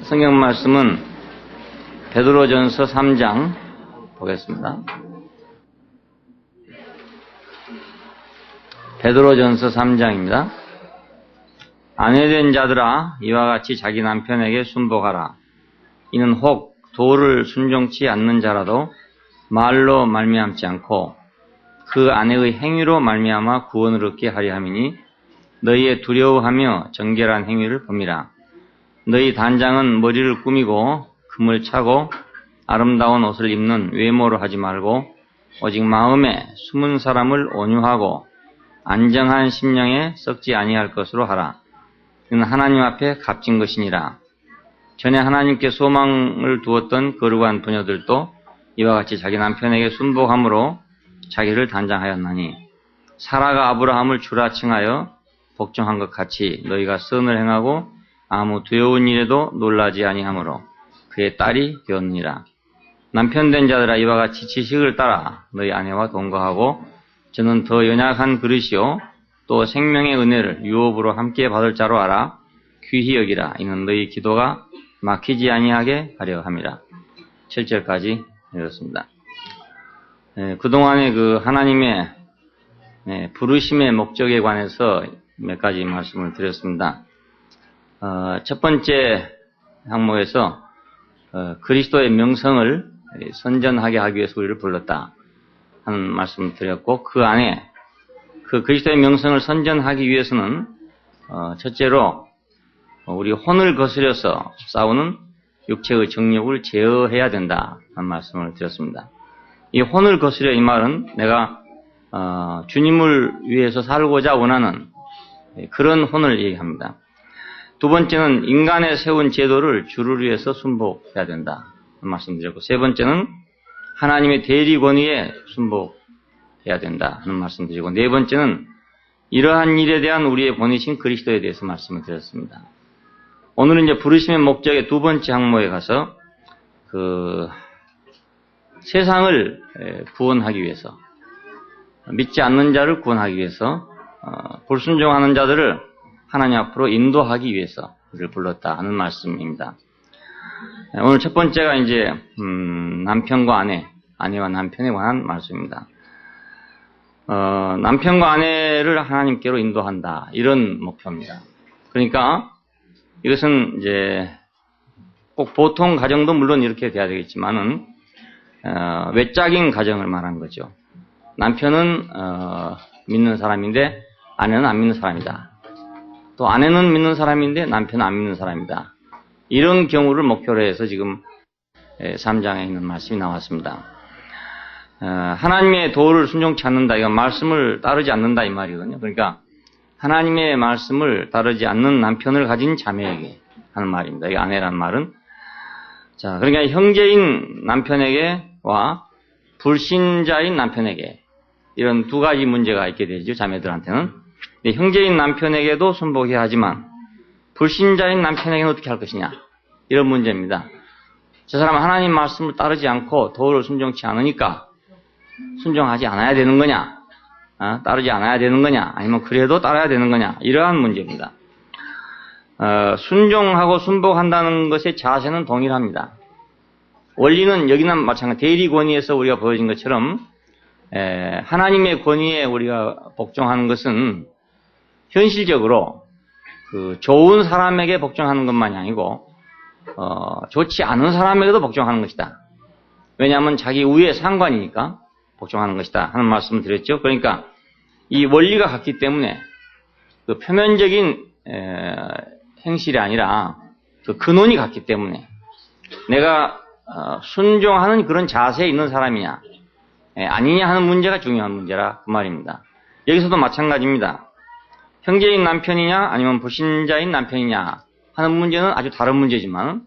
성경 말씀은 베드로전서 3장 보겠습니다. 베드로전서 3장입니다. 아내된 자들아 이와 같이 자기 남편에게 순복하라. 이는 혹 도를 순종치 않는 자라도 말로 말미암지 않고 그 아내의 행위로 말미암아 구원을 얻게 하려 함이니 너희의 두려워하며 정결한 행위를 범이라. 너희 단장은 머리를 꾸미고 금을 차고 아름다운 옷을 입는 외모로 하지 말고 오직 마음에 숨은 사람을 온유하고 안정한 심령에 썩지 아니할 것으로 하라. 이는 하나님 앞에 값진 것이니라. 전에 하나님께 소망을 두었던 거룩한 부녀들도 이와 같이 자기 남편에게 순복함으로 자기를 단장하였나니 사라가 아브라함을 주라 칭하여 복종한 것 같이 너희가 선을 행하고 아무 두려운 일에도 놀라지 아니하므로 그의 딸이 되었느니라. 남편된 자들아 이와 같이 지식을 따라 너희 아내와 동거하고 저는 더 연약한 그릇이요 또 생명의 은혜를 유업으로 함께 받을 자로 알아 귀히 여기라. 이는 너희 기도가 막히지 아니하게 하려 함이라. 7절까지 읽었습니다. 그동안에 그 하나님의 부르심의 목적에 관해서 몇 가지 말씀을 드렸습니다. 첫 번째 항목에서 그리스도의 명성을 선전하게 하기 위해서 우리를 불렀다 하는 말씀을 드렸고, 그 안에 그 그리스도의 명성을 선전하기 위해서는 첫째로 우리 혼을 거스려서 싸우는 육체의 정욕을 제어해야 된다 하는 말씀을 드렸습니다. 이 혼을 거스려 이 말은 내가 주님을 위해서 살고자 원하는 그런 혼을 얘기합니다. 두 번째는 인간에 세운 제도를 주를 위해서 순복해야 된다 말씀드렸고, 세 번째는 하나님의 대리 권위에 순복해야 된다 하는 말씀드리고, 네 번째는 이러한 일에 대한 우리의 본이신 그리스도에 대해서 말씀을 드렸습니다. 오늘은 이제 부르심의 목적의 두 번째 항목에 가서 그 세상을 구원하기 위해서, 믿지 않는 자를 구원하기 위해서, 불순종하는 자들을 하나님 앞으로 인도하기 위해서 우리를 불렀다 하는 말씀입니다. 오늘 첫 번째가 이제 남편과 아내, 아내와 남편에 관한 말씀입니다. 남편과 아내를 하나님께로 인도한다, 이런 목표입니다. 그러니까 이것은 이제 꼭 보통 가정도 물론 이렇게 돼야 되겠지만은 외적인 가정을 말한 거죠. 남편은 믿는 사람인데 아내는 안 믿는 사람이다. 또 아내는 믿는 사람인데 남편은 안 믿는 사람이다. 이런 경우를 목표로 해서 지금 3장에 있는 말씀이 나왔습니다. 하나님의 도를 순종치 않는다, 이건 말씀을 따르지 않는다 이 말이거든요. 그러니까 하나님의 말씀을 따르지 않는 남편을 가진 자매에게 하는 말입니다. 이 아내라는 말은, 자, 그러니까 형제인 남편에게와 불신자인 남편에게 이런 두 가지 문제가 있게 되죠. 자매들한테는. 형제인 남편에게도 순복해야 하지만 불신자인 남편에게는 어떻게 할 것이냐, 이런 문제입니다. 저 사람은 하나님 말씀을 따르지 않고 도를 순종치 않으니까 순종하지 않아야 되는 거냐, 따르지 않아야 되는 거냐, 아니면 그래도 따라야 되는 거냐, 이러한 문제입니다. 순종하고 순복한다는 것의 자세는 동일합니다. 원리는 여기는 마찬가지, 대리 권위에서 우리가 보여진 것처럼 하나님의 권위에 우리가 복종하는 것은 현실적으로 그 좋은 사람에게 복종하는 것만이 아니고 좋지 않은 사람에게도 복종하는 것이다. 왜냐하면 자기 우위의 상관이니까 복종하는 것이다 하는 말씀을 드렸죠. 그러니까 이 원리가 같기 때문에 그 표면적인 행실이 아니라 그 근원이 같기 때문에 내가 순종하는 그런 자세에 있는 사람이냐 아니냐 하는 문제가 중요한 문제라 그 말입니다. 여기서도 마찬가지입니다. 형제인 남편이냐 아니면 불신자인 남편이냐 하는 문제는 아주 다른 문제지만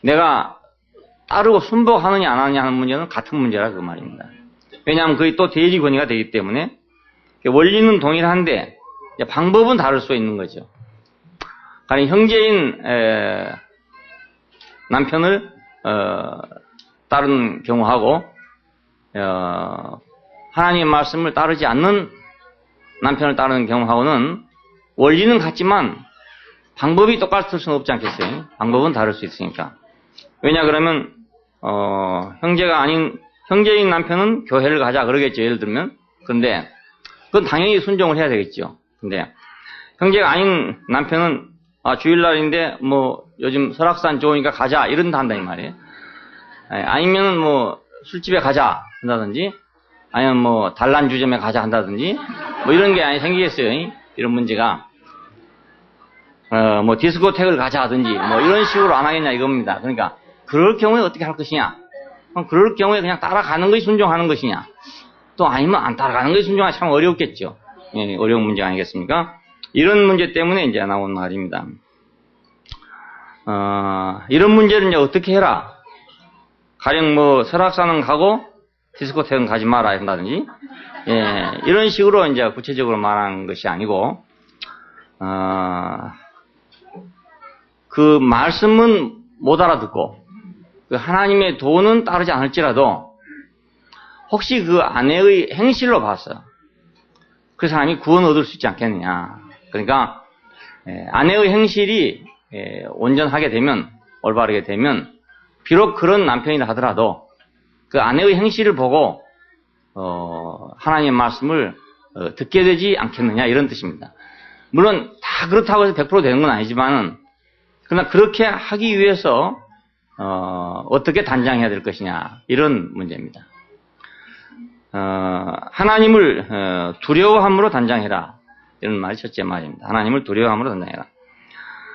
내가 따르고 순복하느냐 안 하느냐 하는 문제는 같은 문제라 그 말입니다. 왜냐하면 그게 또 대리 권위가 되기 때문에 원리는 동일한데 방법은 다를 수 있는 거죠. 가령 형제인 남편을 따르는 경우하고 하나님의 말씀을 따르지 않는 남편을 따르는 경우하고는 원리는 같지만 방법이 똑같을 수는 없지 않겠어요? 방법은 다를 수 있으니까. 왜냐 그러면 형제인 남편은 교회를 가자 그러겠죠. 예를 들면. 근데 그건 당연히 순종을 해야 되겠죠. 근데 형제가 아닌 남편은 주일날인데 뭐 요즘 설악산 좋으니까 가자 이런다 한다 이 말이에요. 아니면은 뭐 술집에 가자 한다든지 아니면 뭐 단란주점에 가자 한다든지 뭐 이런 게 생기겠어요. 이런 문제가. 뭐 디스코텍을 가자 하든지 뭐 이런 식으로 안 하겠냐 이겁니다. 그러니까 그럴 경우에 어떻게 할 것이냐? 그럴 경우에 그냥 따라가는 것이 순종하는 것이냐? 또 아니면 안 따라가는 것이 순종하기 참 어렵겠죠. 예, 어려운 문제 아니겠습니까? 이런 문제 때문에 이제 나온 말입니다. 이런 문제를 이제 어떻게 해라? 가령 뭐 설악산은 가고 디스코텍은 가지 마라 한다든지, 예, 이런 식으로 이제 구체적으로 말하는 것이 아니고, 그 말씀은 못 알아듣고, 그 하나님의 도는 따르지 않을지라도, 혹시 그 아내의 행실로 봐서 그 사람이 구원 얻을 수 있지 않겠느냐. 그러니까, 아내의 행실이 온전하게 되면, 올바르게 되면, 비록 그런 남편이라 하더라도, 그 아내의 행실을 보고, 하나님의 말씀을 듣게 되지 않겠느냐, 이런 뜻입니다. 물론, 다 그렇다고 해서 100% 되는 건 아니지만은, 그러나 그렇게 하기 위해서, 어떻게 단장해야 될 것이냐, 이런 문제입니다. 하나님을 두려워함으로 단장해라. 이런 말이 첫째 말입니다. 하나님을 두려워함으로 단장해라.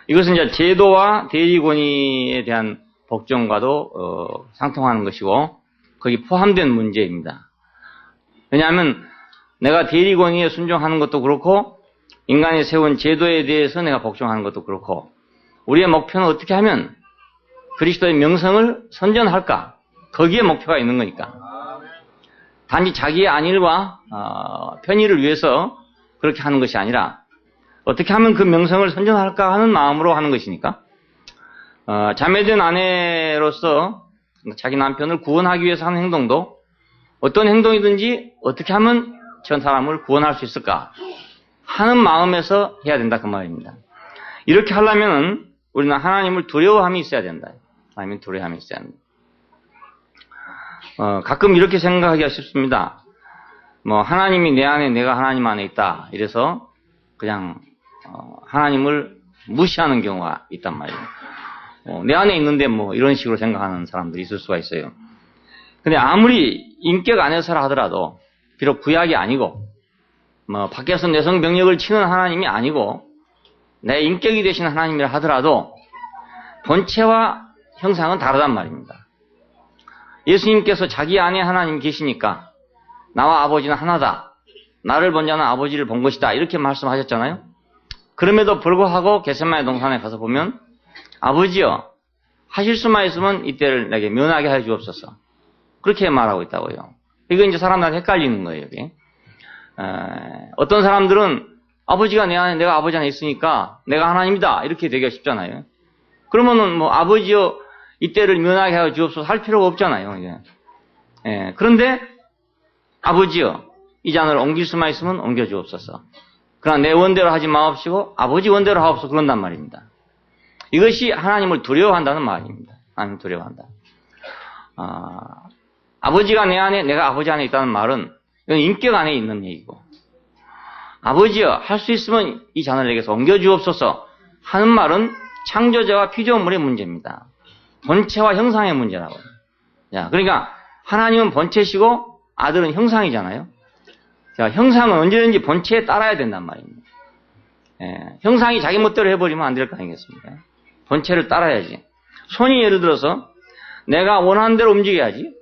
이것은 이제 제도와 대리권위에 대한 복종과도 상통하는 것이고 거기 포함된 문제입니다. 왜냐하면 내가 대리권위에 순종하는 것도 그렇고 인간이 세운 제도에 대해서 내가 복종하는 것도 그렇고 우리의 목표는 어떻게 하면 그리스도의 명성을 선전할까? 거기에 목표가 있는 거니까. 단지 자기의 안일과 편의를 위해서 그렇게 하는 것이 아니라 어떻게 하면 그 명성을 선전할까 하는 마음으로 하는 것이니까 자매된 아내로서 자기 남편을 구원하기 위해서 하는 행동도 어떤 행동이든지 어떻게 하면 저 사람을 구원할 수 있을까 하는 마음에서 해야 된다 그 말입니다. 이렇게 하려면 우리는 하나님을 두려워함이 있어야 된다. 하나님을 두려워함이 있어야 합니다. 가끔 이렇게 생각하기가 쉽습니다. 뭐 하나님이 내 안에 내가 하나님 안에 있다. 이래서 그냥 하나님을 무시하는 경우가 있단 말이에요. 내 안에 있는데 뭐 이런 식으로 생각하는 사람들이 있을 수가 있어요. 근데 아무리 인격 안에서라 하더라도 비록 구약이 아니고 뭐 밖에서 내성병력을 치는 하나님이 아니고 내 인격이 되신 하나님이라 하더라도 본체와 형상은 다르단 말입니다. 예수님께서 자기 안에 하나님 계시니까 나와 아버지는 하나다. 나를 본 자는 아버지를 본 것이다. 이렇게 말씀하셨잖아요. 그럼에도 불구하고 겟세마네 동산에 가서 보면 아버지여 하실 수만 있으면 이때를 내게 면하게 하여 주옵소서. 그렇게 말하고 있다고요. 이거 이제 사람들한테 헷갈리는 거예요. 여기. 어떤 사람들은 아버지가 내 안에 내가 아버지 안에 있으니까 내가 하나님이다. 이렇게 되기가 쉽잖아요. 그러면은 뭐 아버지여 이때를 면하게 하여 주옵소서 할 필요가 없잖아요. 이게. 그런데 아버지여 이 잔을 옮길 수만 있으면 옮겨 주옵소서. 그러나 내 원대로 하지 마옵시고 아버지 원대로 하옵소서 그런단 말입니다. 이것이 하나님을 두려워한다는 말입니다. 하나님을 두려워한다. 아버지가 내 안에 내가 아버지 안에 있다는 말은 이건 인격 안에 있는 얘기고 아버지여 할 수 있으면 이 잔을 내게서 옮겨 주옵소서 하는 말은 창조자와 피조물의 문제입니다. 본체와 형상의 문제라고. 자, 그러니까 하나님은 본체시고 아들은 형상이잖아요. 자, 형상은 언제든지 본체에 따라야 된단 말입니다. 형상이 자기 멋대로 해버리면 안 될 거 아니겠습니까? 본체를 따라야지. 손이 예를 들어서 내가 원하는 대로 움직여야지.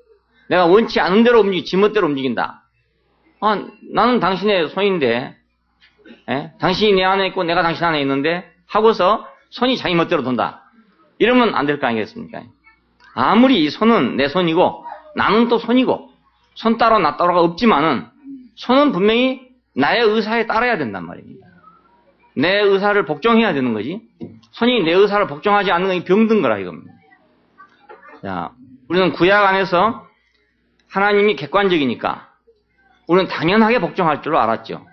내가 원치 않은 대로 지 멋대로 움직인다. 나는 당신의 손인데, 당신이 내 안에 있고 내가 당신 안에 있는데 하고서 손이 자기 멋대로 돈다. 이러면 안 될 거 아니겠습니까? 아무리 이 손은 내 손이고 나는 또 손이고 손 따로 나 따로가 없지만은 손은 분명히 나의 의사에 따라야 된단 말입니다. 내 의사를 복종해야 되는 거지. 손이 내 의사를 복종하지 않는 건 병든 거라 이겁니다. 자, 우리는 구약 안에서 하나님이 객관적이니까 우리는 당연하게 복종할 줄로 알았죠.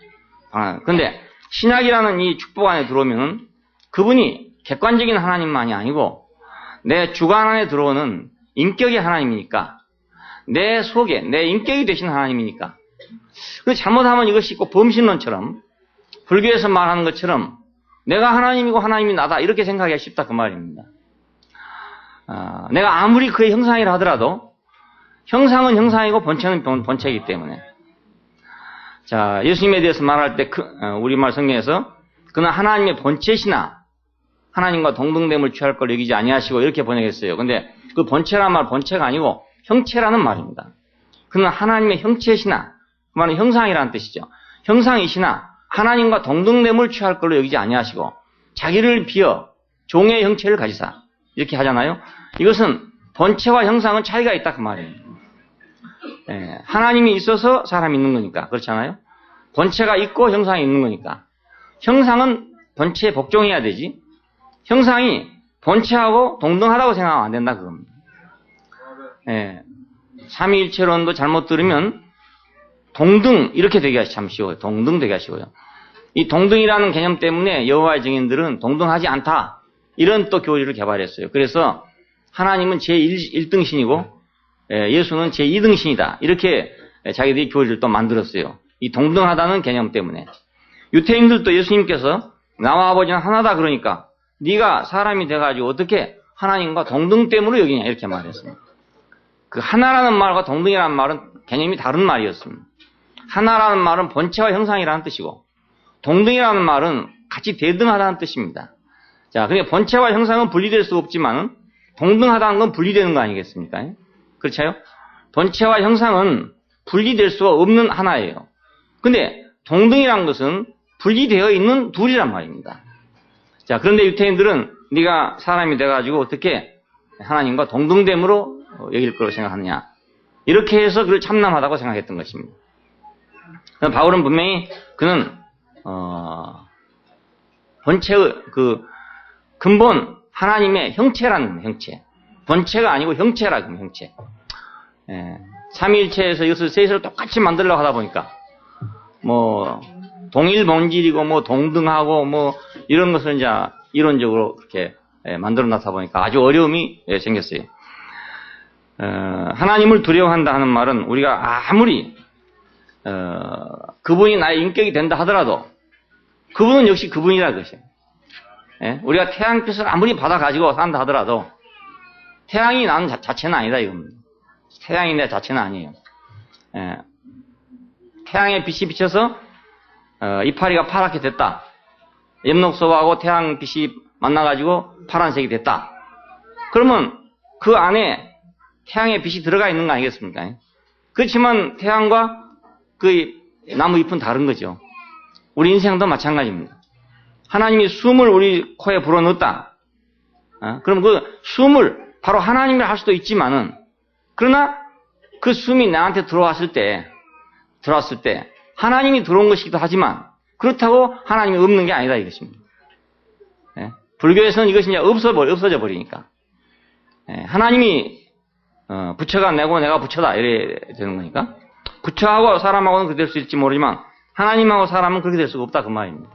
근데 신약이라는 이 축복 안에 들어오면 그분이 객관적인 하나님만이 아니고 내 주관 안에 들어오는 인격의 하나님이니까, 내 속에 내 인격이 되신 하나님이니까, 잘못하면 이것이 꼭 범신론처럼 불교에서 말하는 것처럼 내가 하나님이고 하나님이 나다 이렇게 생각하기가 쉽다 그 말입니다. 내가 아무리 그의 형상이라 하더라도 형상은 형상이고 본체는 본체이기 때문에, 자, 예수님에 대해서 말할 때 우리말 성경에서 그는 하나님의 본체시나 하나님과 동등됨을 취할 걸 여기지 아니하시고 이렇게 번역했어요. 근데 그 본체란 말 본체가 아니고 형체라는 말입니다. 그는 하나님의 형체시나, 그 말은 형상이라는 뜻이죠. 형상이시나 하나님과 동등됨을 취할 걸로 여기지 아니하시고 자기를 비어 종의 형체를 가지사, 이렇게 하잖아요. 이것은 본체와 형상은 차이가 있다 그 말이에요. 하나님이 있어서 사람이 있는 거니까, 그렇잖아요. 본체가 있고 형상이 있는 거니까. 형상은 본체에 복종해야 되지, 형상이 본체하고 동등하다고 생각하면 안 된다 그겁니다. 삼위일체론도 잘못 들으면 동등 이렇게 되게 하시 참 쉬워요. 동등 되게 하시고요. 이 동등이라는 개념 때문에 여호와의 증인들은 동등하지 않다, 이런 또 교리를 개발했어요. 그래서 하나님은 제1등신이고 예수는 제2등신이다, 이렇게 자기들이 교리를 또 만들었어요. 이 동등하다는 개념 때문에. 유태인들도 예수님께서 나와 아버지는 하나다 그러니까 네가 사람이 돼가지고 어떻게 하나님과 동등됨으로 여기냐 이렇게 말했습니다. 그 하나라는 말과 동등이라는 말은 개념이 다른 말이었습니다. 하나라는 말은 본체와 형상이라는 뜻이고, 동등이라는 말은 같이 대등하다는 뜻입니다. 자, 그러니까 본체와 형상은 분리될 수 없지만 동등하다는 건 분리되는 거 아니겠습니까? 그렇죠? 본체와 형상은 분리될 수가 없는 하나예요. 근데 동등이라는 것은 분리되어 있는 둘이란 말입니다. 자, 그런데 유태인들은 네가 사람이 돼가지고 어떻게 하나님과 동등됨으로 여길 거라고 생각하느냐, 이렇게 해서 그를 참남하다고 생각했던 것입니다. 바울은 분명히 그는 본체의 그 근본 하나님의 형체라는 형체, 본체가 아니고 형체라는 형체. 삼위일체에서 이것을 셋을 똑같이 만들려고 하다 보니까 뭐 동일 본질이고 뭐 동등하고 뭐 이런 것을 이제 이론적으로 그렇게 만들어 놨다 보니까 아주 어려움이 생겼어요. 하나님을 두려워한다 하는 말은 우리가 아무리 그분이 나의 인격이 된다 하더라도 그분은 역시 그분이라 것이에요. 우리가 태양빛을 아무리 받아가지고 산다 하더라도 태양이 나는 자체는 아니다 이겁니다. 태양이 내 자체는 아니에요. 태양의 빛이 비쳐서 이파리가 파랗게 됐다. 엽록소하고 태양빛이 만나가지고 파란색이 됐다. 그러면 그 안에 태양의 빛이 들어가 있는 거 아니겠습니까? 그렇지만 태양과 그 나무 잎은 다른 거죠. 우리 인생도 마찬가지입니다. 하나님이 숨을 우리 코에 불어넣었다. 그럼 그 숨을 바로 하나님이 할 수도 있지만은, 그러나 그 숨이 나한테 들어왔을 때 하나님이 들어온 것이기도 하지만 그렇다고 하나님이 없는 게 아니다 이것입니다. 불교에서는 이것이 이제 없어져 버리니까. 하나님이 부처가 내고 내가 부처다 이래 되는 거니까, 부처하고 사람하고는 그렇게 될 수 있을지 모르지만 하나님하고 사람은 그렇게 될 수가 없다 그 말입니다.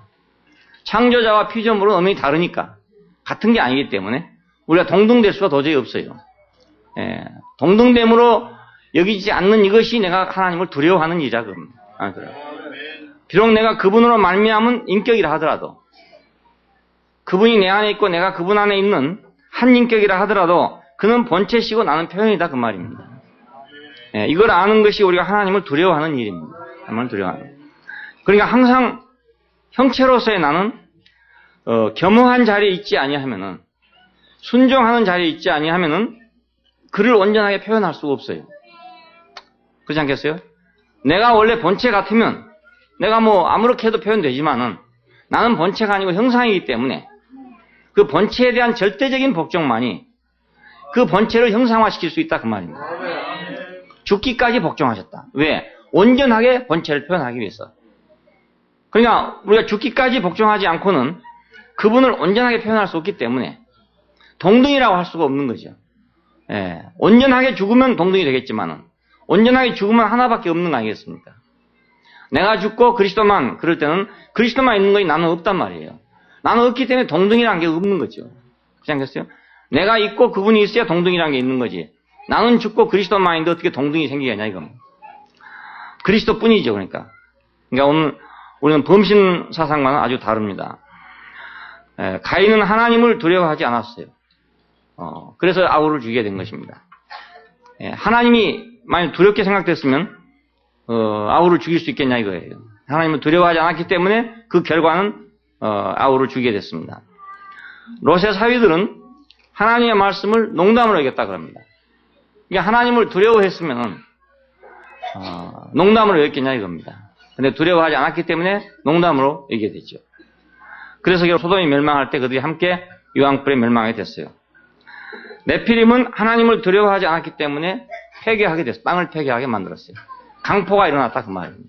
창조자와 피조물은 엄연히 다르니까 같은 게 아니기 때문에 우리가 동등될 수가 도저히 없어요. 동등됨으로 여기지 않는 이것이 내가 하나님을 두려워하는 일이라 그럽니다. 그래요. 비록 내가 그분으로 말미암은 인격이라 하더라도, 그분이 내 안에 있고 내가 그분 안에 있는 한 인격이라 하더라도 그는 본체시고 나는 표현이다 그 말입니다. 이걸 아는 것이 우리가 하나님을 두려워하는 일입니다. 하나님을 두려워하는. 그러니까 항상 형체로서의 나는 겸허한 자리에 있지 아니하면은, 순종하는 자리에 있지 아니하면은 그를 온전하게 표현할 수가 없어요. 그렇지 않겠어요? 내가 원래 본체 같으면 내가 뭐 아무렇게 해도 표현되지만은 나는 본체가 아니고 형상이기 때문에 그 본체에 대한 절대적인 복종만이 그 본체를 형상화시킬 수 있다 그 말입니다. 죽기까지 복종하셨다. 왜? 온전하게 본체를 표현하기 위해서. 그러니까 우리가 죽기까지 복종하지 않고는 그분을 온전하게 표현할 수 없기 때문에 동등이라고 할 수가 없는 거죠. 온전하게 죽으면 동등이 되겠지만은 온전하게 죽으면 하나밖에 없는 거 아니겠습니까? 내가 죽고 그리스도만, 그럴 때는 그리스도만 있는 것이 나는 없단 말이에요. 나는 없기 때문에 동등이라는 게 없는 거죠. 그렇지 않겠어요? 내가 있고 그분이 있어야 동등이라는 게 있는 거지. 나는 죽고 그리스도만인데 어떻게 동등이 생기겠냐, 이건. 그리스도뿐이죠, 그러니까. 그러니까 오늘 우리는 범신 사상과는 아주 다릅니다. 가인은 하나님을 두려워하지 않았어요. 그래서 아우를 죽이게 된 것입니다. 하나님이 만약 두렵게 생각됐으면 아우를 죽일 수 있겠냐 이거예요. 하나님을 두려워하지 않았기 때문에 그 결과는 아우를 죽이게 됐습니다. 롯의 사위들은 하나님의 말씀을 농담으로 여겼다 그럽니다. 그러니까 하나님을 두려워했으면 농담으로 여겼겠냐 이겁니다. 근데 두려워하지 않았기 때문에 농담으로 여기게 됐죠. 그래서 결국 소돔이 멸망할 때 그들이 함께 유황불에 멸망하게 됐어요. 네피림은 하나님을 두려워하지 않았기 때문에 폐괴하게 됐어요. 땅을 폐괴하게 만들었어요. 강포가 일어났다 그 말입니다.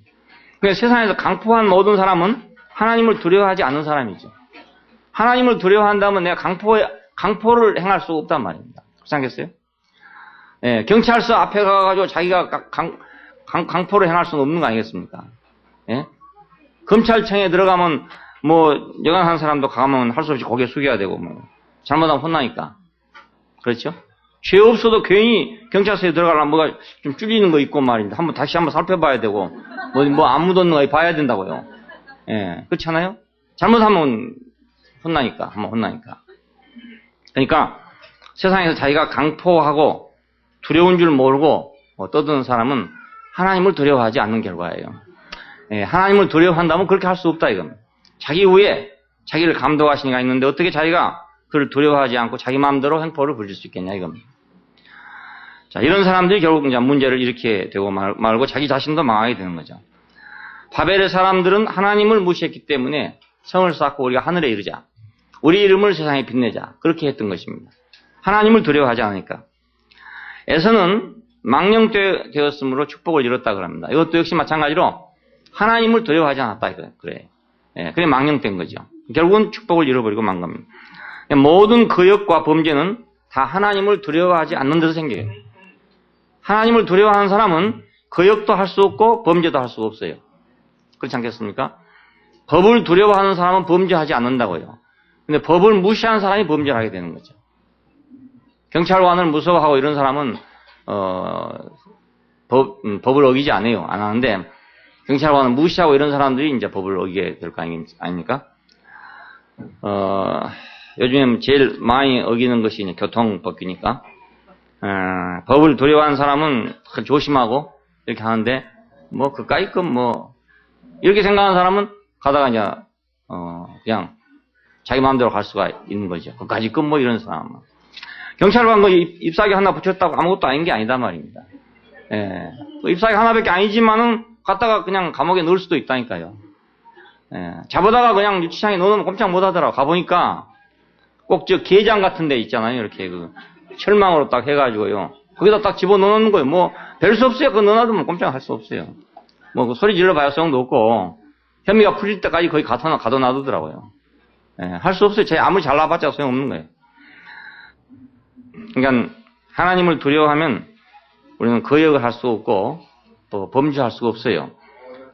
그러니까 세상에서 강포한 모든 사람은 하나님을 두려워하지 않는 사람이죠. 하나님을 두려워한다면 내가 강포를 행할 수 없단 말입니다. 그렇지 않겠어요? 경찰서 앞에 가가지고 자기가 강포를 행할 수는 없는 거 아니겠습니까? 검찰청에 들어가면 뭐 여간한 사람도 가면 할 수 없이 고개 숙여야 되고 뭐 잘못하면 혼나니까. 그렇죠? 죄 없어도 괜히 경찰서에 들어가려면 뭐가 좀 줄이는 거 있고 말입니다. 다시 한번 살펴봐야 되고 뭐 안 묻었는가 봐야 된다고요. 그렇잖아요? 잘못하면 혼나니까. 그러니까 세상에서 자기가 강포하고 두려운 줄 모르고 떠드는 사람은 하나님을 두려워하지 않는 결과예요. 하나님을 두려워한다면 그렇게 할 수 없다 이겁니다. 자기 위에 자기를 감독하시는 이가 있는데 어떻게 자기가 그를 두려워하지 않고 자기 마음대로 행포를 부릴 수 있겠냐 이겁니다. 자, 이런 사람들이 결국 이제 문제를 일으키게 되고 말고 자기 자신도 망하게 되는 거죠. 바벨의 사람들은 하나님을 무시했기 때문에 성을 쌓고 우리가 하늘에 이르자. 우리 이름을 세상에 빛내자. 그렇게 했던 것입니다. 하나님을 두려워하지 않으니까. 에서는 망령되었으므로 축복을 잃었다 그럽니다. 이것도 역시 마찬가지로 하나님을 두려워하지 않았다. 그래. 그래 망령된 거죠. 결국은 축복을 잃어버리고 만 겁니다. 모든 거역과 범죄는 다 하나님을 두려워하지 않는 데서 생겨요. 하나님을 두려워하는 사람은 거역도 할 수 없고 범죄도 할 수가 없어요. 그렇지 않겠습니까? 법을 두려워하는 사람은 범죄하지 않는다고요. 근데 법을 무시하는 사람이 범죄를 하게 되는 거죠. 경찰관을 무서워하고 이런 사람은 법을 어기지 않아요. 안 하는데 경찰관을 무시하고 이런 사람들이 이제 법을 어기게 될 거 아닙니까? 요즘에 제일 많이 어기는 것이 이제 교통법규니까 법을 두려워하는 사람은 조심하고 이렇게 하는데 뭐 그까이 건 뭐 이렇게 생각하는 사람은 가다가 이제 그냥 자기 마음대로 갈 수가 있는 거죠. 그까지 건 뭐 이런 사람. 경찰관 거 잎사귀 하나 붙였다고 아무것도 아닌 게 아니다 말입니다. 잎사귀 하나밖에 아니지만은 갔다가 그냥 감옥에 넣을 수도 있다니까요. 잡아다가 그냥 유치장에 넣으면 꼼짝 못 하더라고. 가보니까 꼭 저 게장 같은 데 있잖아요. 이렇게 그 철망으로 딱 해가지고요. 거기다 딱 집어넣는 거예요. 뭐 별 수 없어요. 그거 넣어놔두면 꼼짝 할 수 없어요. 뭐 소리 질러봐야 소용도 없고 혐의가 풀릴 때까지 거의 가둬놔두더라고요. 할 수 없어요. 아무리 잘나봤자 소용없는 거예요. 그러니까 하나님을 두려워하면 우리는 거역을 할 수 없고 또 범죄할 수가 없어요.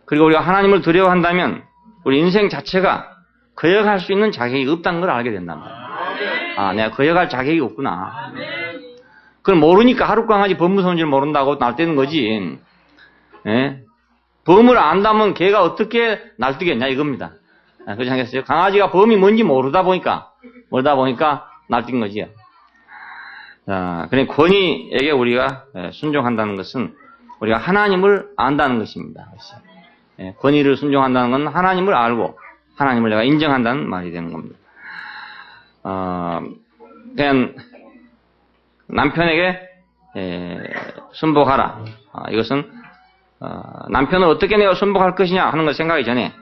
그리고 우리가 하나님을 두려워한다면 우리 인생 자체가 거역할 수 있는 자격이 없다는 걸 알게 된단 말이에요. 내가 거역할 자격이 없구나. 그걸 모르니까 하룻강아지 범 무서운 줄 모른다고 날뛰는 거지. 범을 안다면 걔가 어떻게 날뛰겠냐 이겁니다. 그렇지 않겠어요? 강아지가 범이 뭔지 모르다 보니까 날뛴 거지요. 자, 그래 권위에게 우리가 순종한다는 것은 우리가 하나님을 안다는 것입니다. 권위를 순종한다는 건 하나님을 알고 하나님을 내가 인정한다는 말이 되는 겁니다. 그냥 남편에게 순복하라. 이것은 남편을 어떻게 내가 순복할 것이냐 하는 걸 생각하기 전에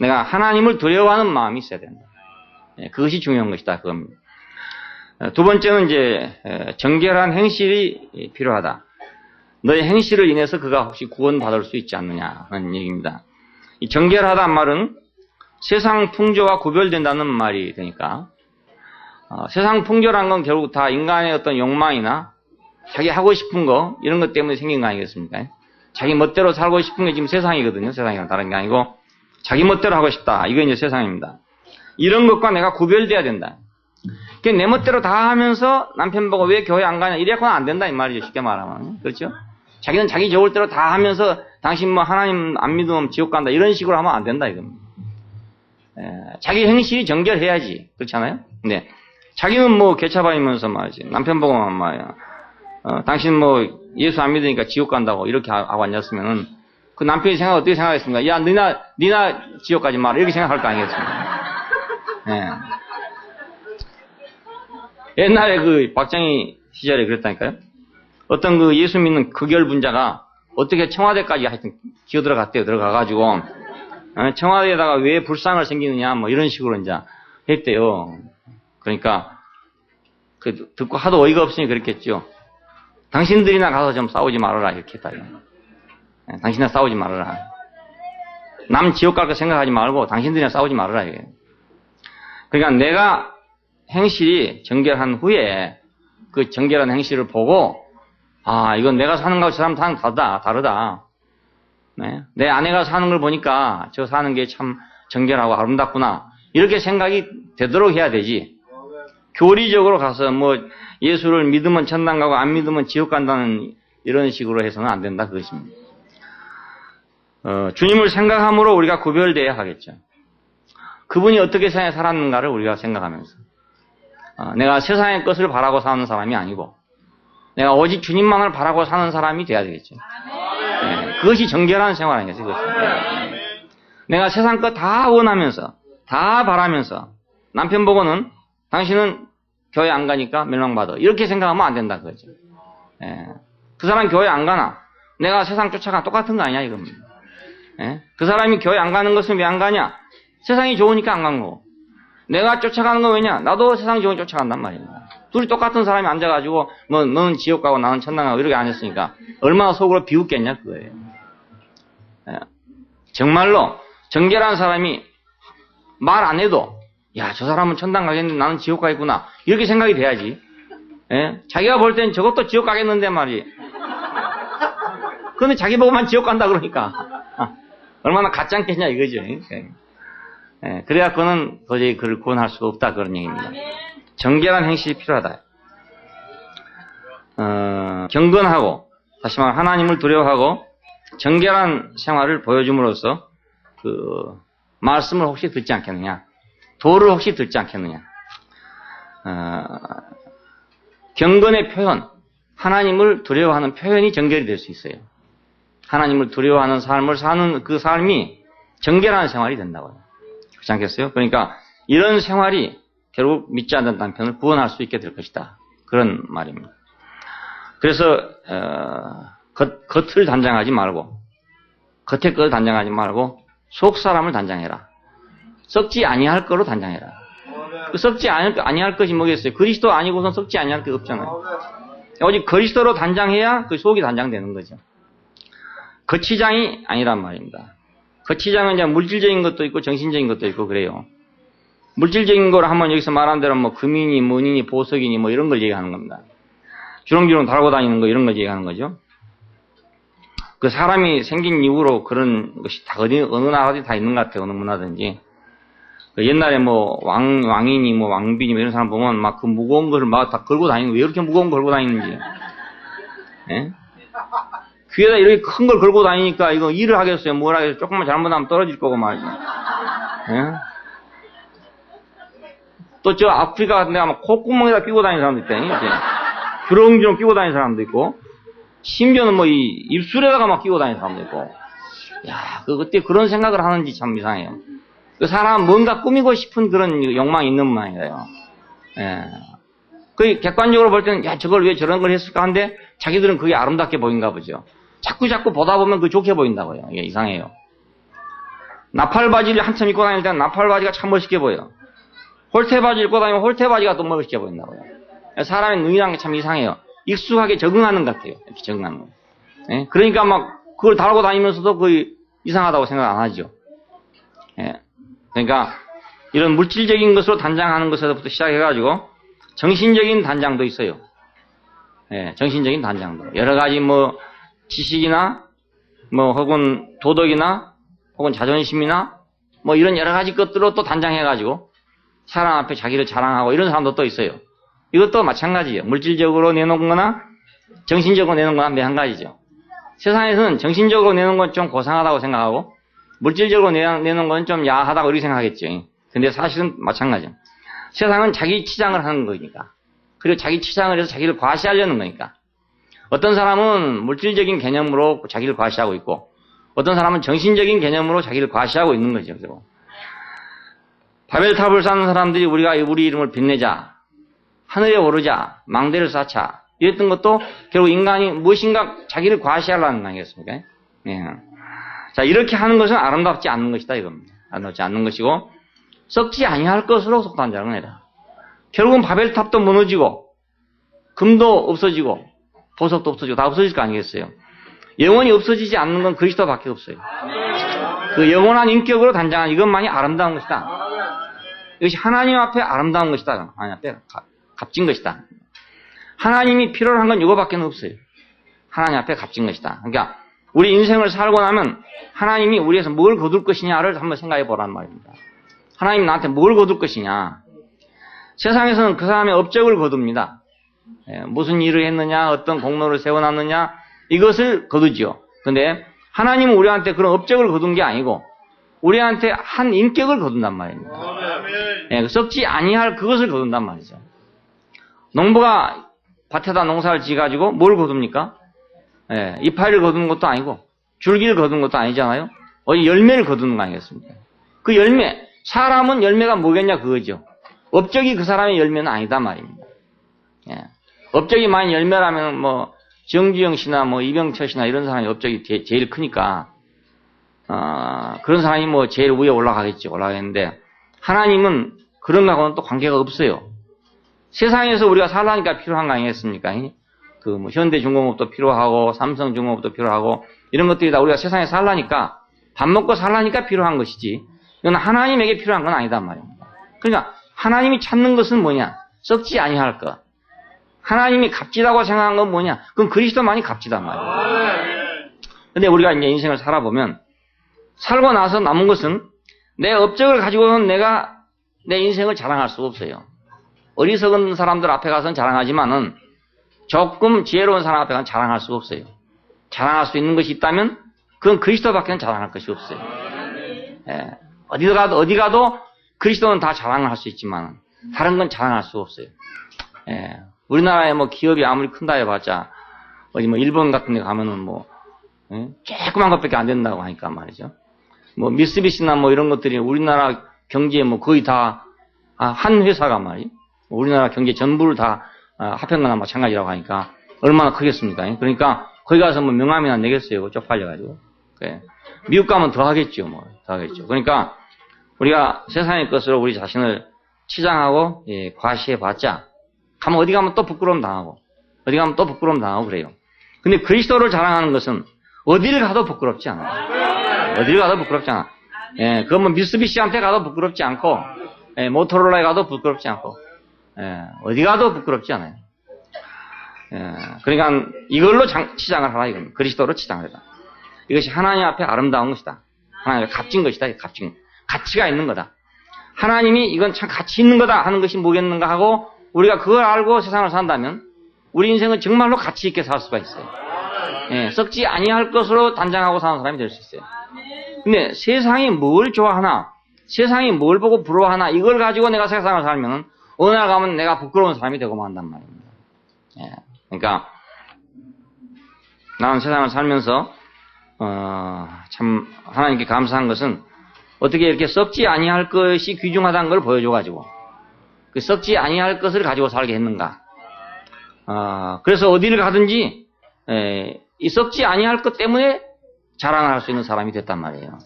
내가 하나님을 두려워하는 마음이 있어야 된다. 그것이 중요한 것이다. 그겁니다. 두 번째는 이제 정결한 행실이 필요하다. 너의 행실을 인해서 그가 혹시 구원받을 수 있지 않느냐 하는 얘기입니다. 이 정결하다는 말은 세상 풍조와 구별된다는 말이 되니까 세상 풍조란 건 결국 다 인간의 어떤 욕망이나 자기 하고 싶은 거 이런 것 때문에 생긴 거 아니겠습니까? 자기 멋대로 살고 싶은 게 지금 세상이거든요. 세상이랑 다른 게 아니고 자기 멋대로 하고 싶다. 이게 이제 세상입니다. 이런 것과 내가 구별돼야 된다. 내 멋대로 다 하면서 남편 보고 왜 교회 안 가냐 이래서는 안 된다 이 말이죠. 쉽게 말하면. 그렇죠? 자기는 자기 좋을 대로 다 하면서 당신 뭐 하나님 안 믿으면 지옥 간다 이런 식으로 하면 안 된다 이겁니다. 자기 행실이 정결해야지. 그렇잖아요? 네. 자기는 뭐 개차반이면서 말이지. 남편 보고만 말이야. 당신 뭐 예수 안 믿으니까 지옥 간다고 이렇게 하고 앉았으면은 그 남편이 어떻게 생각했습니까? 야, 니나 지옥 가지 마라. 이렇게 생각할 거 아니겠습니까? 네. 옛날에 그 박정희 시절에 그랬다니까요. 어떤 그 예수 믿는 극열분자가 어떻게 청와대까지 하여튼 기어 들어갔대요. 들어가가지고 청와대에다가 왜 불상을 생기느냐 뭐 이런 식으로 이제 했대요. 그러니까 그 듣고 하도 어이가 없으니 그랬겠죠. 당신들이나 가서 좀 싸우지 말아라 이렇게 했다. 당신이나 싸우지 말아라. 남 지옥 갈 거 생각하지 말고 당신들이나 싸우지 말아라 이게. 그러니까 내가 행실이 정결한 후에 그 정결한 행실을 보고 이건 내가 사는 거하고 저 사람 사는 거 다르다. 네? 내 아내가 사는 걸 보니까 저 사는 게 참 정결하고 아름답구나. 이렇게 생각이 되도록 해야 되지. 교리적으로 가서 뭐 예수를 믿으면 천당 가고 안 믿으면 지옥 간다는 이런 식으로 해서는 안 된다 그것입니다. 주님을 생각함으로 우리가 구별돼야 하겠죠. 그분이 어떻게 살았는가를 우리가 생각하면서 내가 세상의 것을 바라고 사는 사람이 아니고 내가 오직 주님만을 바라고 사는 사람이 돼야 되겠죠. 네, 그것이 정결한 생활 아니겠어요? 내가 세상 것 다 원하면서 다 바라면서 남편 보고는 당신은 교회 안 가니까 멸망받아 이렇게 생각하면 안 된다 그거죠. 네, 그 사람 교회 안 가나 내가 세상 쫓아가 똑같은 거 아니야 이겁니다. 네, 그 사람이 교회 안 가는 것은 왜 안 가냐? 세상이 좋으니까 안 간 거고 내가 쫓아가는 거 왜냐? 나도 세상 좋으니까 쫓아간단 말입니다. 둘이 똑같은 사람이 앉아가지고 뭐 너는 지옥 가고 나는 천당 가고 이렇게 앉았으니까 얼마나 속으로 비웃겠냐 그거예요. 예. 정말로 정결한 사람이 말 안 해도 야, 저 사람은 천당 가겠는데 나는 지옥 가겠구나 이렇게 생각이 돼야지. 예? 자기가 볼 땐 저것도 지옥 가겠는데 말이지. 그런데 자기 보고만 지옥 간다 그러니까 얼마나 가짜겠냐 이거죠. 예, 그래갖고는 도저히 그를 구원할 수가 없다 그런 얘기입니다. 정결한 행실이 필요하다. 경건하고 다시 말해 하나님을 두려워하고 정결한 생활을 보여줌으로써 그 말씀을 혹시 듣지 않겠느냐, 도를 혹시 듣지 않겠느냐. 경건의 표현, 하나님을 두려워하는 표현이 정결이 될 수 있어요. 하나님을 두려워하는 삶을 사는 그 삶이 정결한 생활이 된다고요. 그렇지 않겠어요? 그러니까 이런 생활이 결국 믿지 않는 남편을 구원할 수 있게 될 것이다. 그런 말입니다. 그래서 겉을 단장하지 말고 겉의 것을 단장하지 말고 속 사람을 단장해라. 썩지 아니할 거로 단장해라. 그 썩지 아니할 것이 뭐겠어요? 그리스도 아니고선 썩지 아니할 게 없잖아요. 오직 그리스도로 단장해야 그 속이 단장되는 거죠. 거치장이 아니란 말입니다. 거치장은 이제 물질적인 것도 있고 정신적인 것도 있고 그래요. 물질적인 걸 한번 여기서 말한 대로 뭐 금이니 문이니 보석이니 뭐 이런 걸 얘기하는 겁니다. 주렁주렁 달고 다니는 거 이런 걸 얘기하는 거죠. 그 사람이 생긴 이후로 그런 것이 다 어느 나라든 다 있는 것 같아요. 어느 문화든지. 그 옛날에 뭐 왕이니 뭐 왕비니 뭐 이런 사람 보면 막 그 무거운 거를 막 다 걸고 다니는 거 왜 이렇게 무거운 거 걸고 다니는지. 예? 귀에다 이렇게 큰 걸 걸고 다니니까 이거 일을 하겠어요? 뭘 하겠어요? 조금만 잘못하면 떨어질 거고 말이죠. 예? 또 저 아프리카 같은 데 가면 콧구멍에다 끼고 다니는 사람도 있다니. 주렁주렁 끼고 다니는 사람도 있고, 심지어는 뭐 이 입술에다가 막 끼고 다니는 사람도 있고. 야, 그때 그런 생각을 하는지 참 이상해요. 그 사람 뭔가 꾸미고 싶은 그런 욕망이 있는 모양이에요. 예. 그 객관적으로 볼 때는 야, 저걸 왜 저런 걸 했을까 한데 자기들은 그게 아름답게 보인가 보죠. 자꾸 보다 보면 그게 좋게 보인다고요. 이게 이상해요. 나팔 바지를 한참 입고 다닐 때는 나팔 바지가 참 멋있게 보여. 홀테 바지 입고 다니면 홀테 바지가 또 멋있게 보인다고요. 사람의 눈이란 게 참 이상해요. 익숙하게 적응하는 것 같아요. 이렇게 적응하는 거. 예? 그러니까 막 그걸 달고 다니면서도 거의 이상하다고 생각 안 하죠. 예. 그러니까 이런 물질적인 것으로 단장하는 것에서부터 시작해가지고 정신적인 단장도 있어요. 예, 정신적인 단장도. 여러 가지 뭐 지식이나 뭐 혹은 도덕이나 혹은 자존심이나 뭐 이런 여러 가지 것들로 또 단장해가지고 사람 앞에 자기를 자랑하고 이런 사람도 또 있어요. 이것도 마찬가지예요. 물질적으로 내놓은 거나 정신적으로 내놓은 거나 한 가지죠. 세상에서는 정신적으로 내놓은 건 좀 고상하다고 생각하고 물질적으로 내놓은 건 좀 야하다고 이렇게 생각하겠죠. 근데 사실은 마찬가지예요. 세상은 자기 치장을 하는 거니까. 그리고 자기 치장을 해서 자기를 과시하려는 거니까. 어떤 사람은 물질적인 개념으로 자기를 과시하고 있고 어떤 사람은 정신적인 개념으로 자기를 과시하고 있는 거죠. 바벨탑을 쌓는 사람들이 우리 이름을 빛내자, 하늘에 오르자, 망대를 쌓자 이랬던 것도 결국 인간이 무엇인가 자기를 과시하려는 거 아니겠습니까? 예. 자, 이렇게 하는 것은 아름답지 않는 것이다 이겁니다. 아름답지 않는 것이고 썩지 아니할 것으로 속단자는 아니라 결국은 바벨탑도 무너지고 금도 없어지고 보석도 없어지고 다 없어질 거 아니겠어요? 영원히 없어지지 않는 건 그리스도밖에 없어요. 그 영원한 인격으로 단장한 이것만이 아름다운 것이다. 이것이 하나님 앞에 아름다운 것이다. 하나님 앞에 값진 것이다. 하나님이 필요로 한 건 이거밖에 없어요. 하나님 앞에 값진 것이다. 그러니까 우리 인생을 살고 나면 하나님이 우리에서 뭘 거둘 것이냐를 한번 생각해 보란 말입니다. 하나님이 나한테 뭘 거둘 것이냐. 세상에서는 그 사람의 업적을 거둡니다. 무슨 일을 했느냐, 어떤 공로를 세워놨느냐, 이것을 거두죠. 근데 하나님은 우리한테 그런 업적을 거둔 게 아니고 우리한테 한 인격을 거둔단 말입니다. 썩지 아니할 그것을 거둔단 말이죠. 농부가 밭에다 농사를 지어가지고 뭘 거둡니까? 이파리를 거두는 것도 아니고 줄기를 거두는 것도 아니잖아요. 어디 열매를 거두는 거 아니겠습니까? 그 열매, 사람은 열매가 뭐겠냐 그거죠. 업적이 그 사람의 열매는 아니다 말입니다. 업적이 많이 열매라면 뭐 정주영 씨나 뭐 이병철 씨나 이런 사람이 업적이 제일 크니까 그런 사람이 뭐 제일 위에 올라가겠는데 하나님은 그런 거하고는 또 관계가 없어요. 세상에서 우리가 살라니까 필요한 거 아니겠습니까? 그 뭐 현대중공업도 필요하고 삼성중공업도 필요하고 이런 것들이 다 우리가 세상에 살라니까 밥 먹고 살라니까 필요한 것이지 이건 하나님에게 필요한 건 아니단 말입니다. 그러니까 하나님이 찾는 것은 뭐냐? 썩지 아니할 것. 하나님이 값지다고 생각한 건 뭐냐? 그건 그리스도만이 값지단 말이에요. 근데 우리가 이제 인생을 살아보면 살고 나서 남은 것은 내 업적을 가지고는 내가 내 인생을 자랑할 수가 없어요. 어리석은 사람들 앞에 가서는 자랑하지만은 조금 지혜로운 사람 앞에 가서는 자랑할 수가 없어요. 자랑할 수 있는 것이 있다면 그건 그리스도밖에는 자랑할 것이 없어요. 어디 가도 그리스도는 다 자랑을 할 수 있지만 다른 건 자랑할 수가 없어요. 우리나라에 뭐 기업이 아무리 큰다 해봤자 어디 뭐 일본 같은 데 가면은 뭐 조그만 것밖에 안 된다고 하니까 말이죠. 뭐 미쓰비시나 뭐 이런 것들이 우리나라 경제에 뭐 거의 다 한 회사가 말이에요. 우리나라 경제 전부를 다 합한 거나 마찬가지라고 하니까 얼마나 크겠습니까? 그러니까 거기 가서 뭐 명함이나 내겠어요. 쪽팔려가지고. 미국 가면 더 하겠죠. 더 하겠죠. 그러니까 우리가 세상의 것으로 우리 자신을 치장하고 과시해봤자 가면 어디 가면 또 부끄러움 당하고 어디 가면 또 부끄러움 당하고 그래요. 근데 그리스도를 자랑하는 것은 어디를 가도 부끄럽지 않아요. 어디를 가도 부끄럽지 않아. 그건 뭐 미쓰비시한테 가도 부끄럽지 않고 모토로라에 가도 부끄럽지 않고 어디 가도 부끄럽지 않아요. 그러니까 이걸로 치장을 하라 이겁니다. 그리스도로 치장을 해라. 이것이 하나님 앞에 아름다운 것이다. 하나님 앞에 값진 것이다. 가치가 있는 거다. 하나님이 이건 참 가치 있는 거다 하는 것이 뭐겠는가 하고 우리가 그걸 알고 세상을 산다면 우리 인생은 정말로 가치 있게 살 수가 있어요. 썩지 아니할 것으로 단장하고 사는 사람이 될 수 있어요. 근데 세상이 뭘 좋아하나, 세상이 뭘 보고 부러워하나 이걸 가지고 내가 세상을 살면 어느 날 가면 내가 부끄러운 사람이 되고 만단 말입니다. 그러니까 나는 세상을 살면서 참 하나님께 감사한 것은 어떻게 이렇게 썩지 아니할 것이 귀중하다는 걸 보여줘가지고 그 썩지 아니할 것을 가지고 살게 했는가. 그래서 어디를 가든지 이 썩지 아니할 것 때문에 자랑을 할 수 있는 사람이 됐단 말이에요.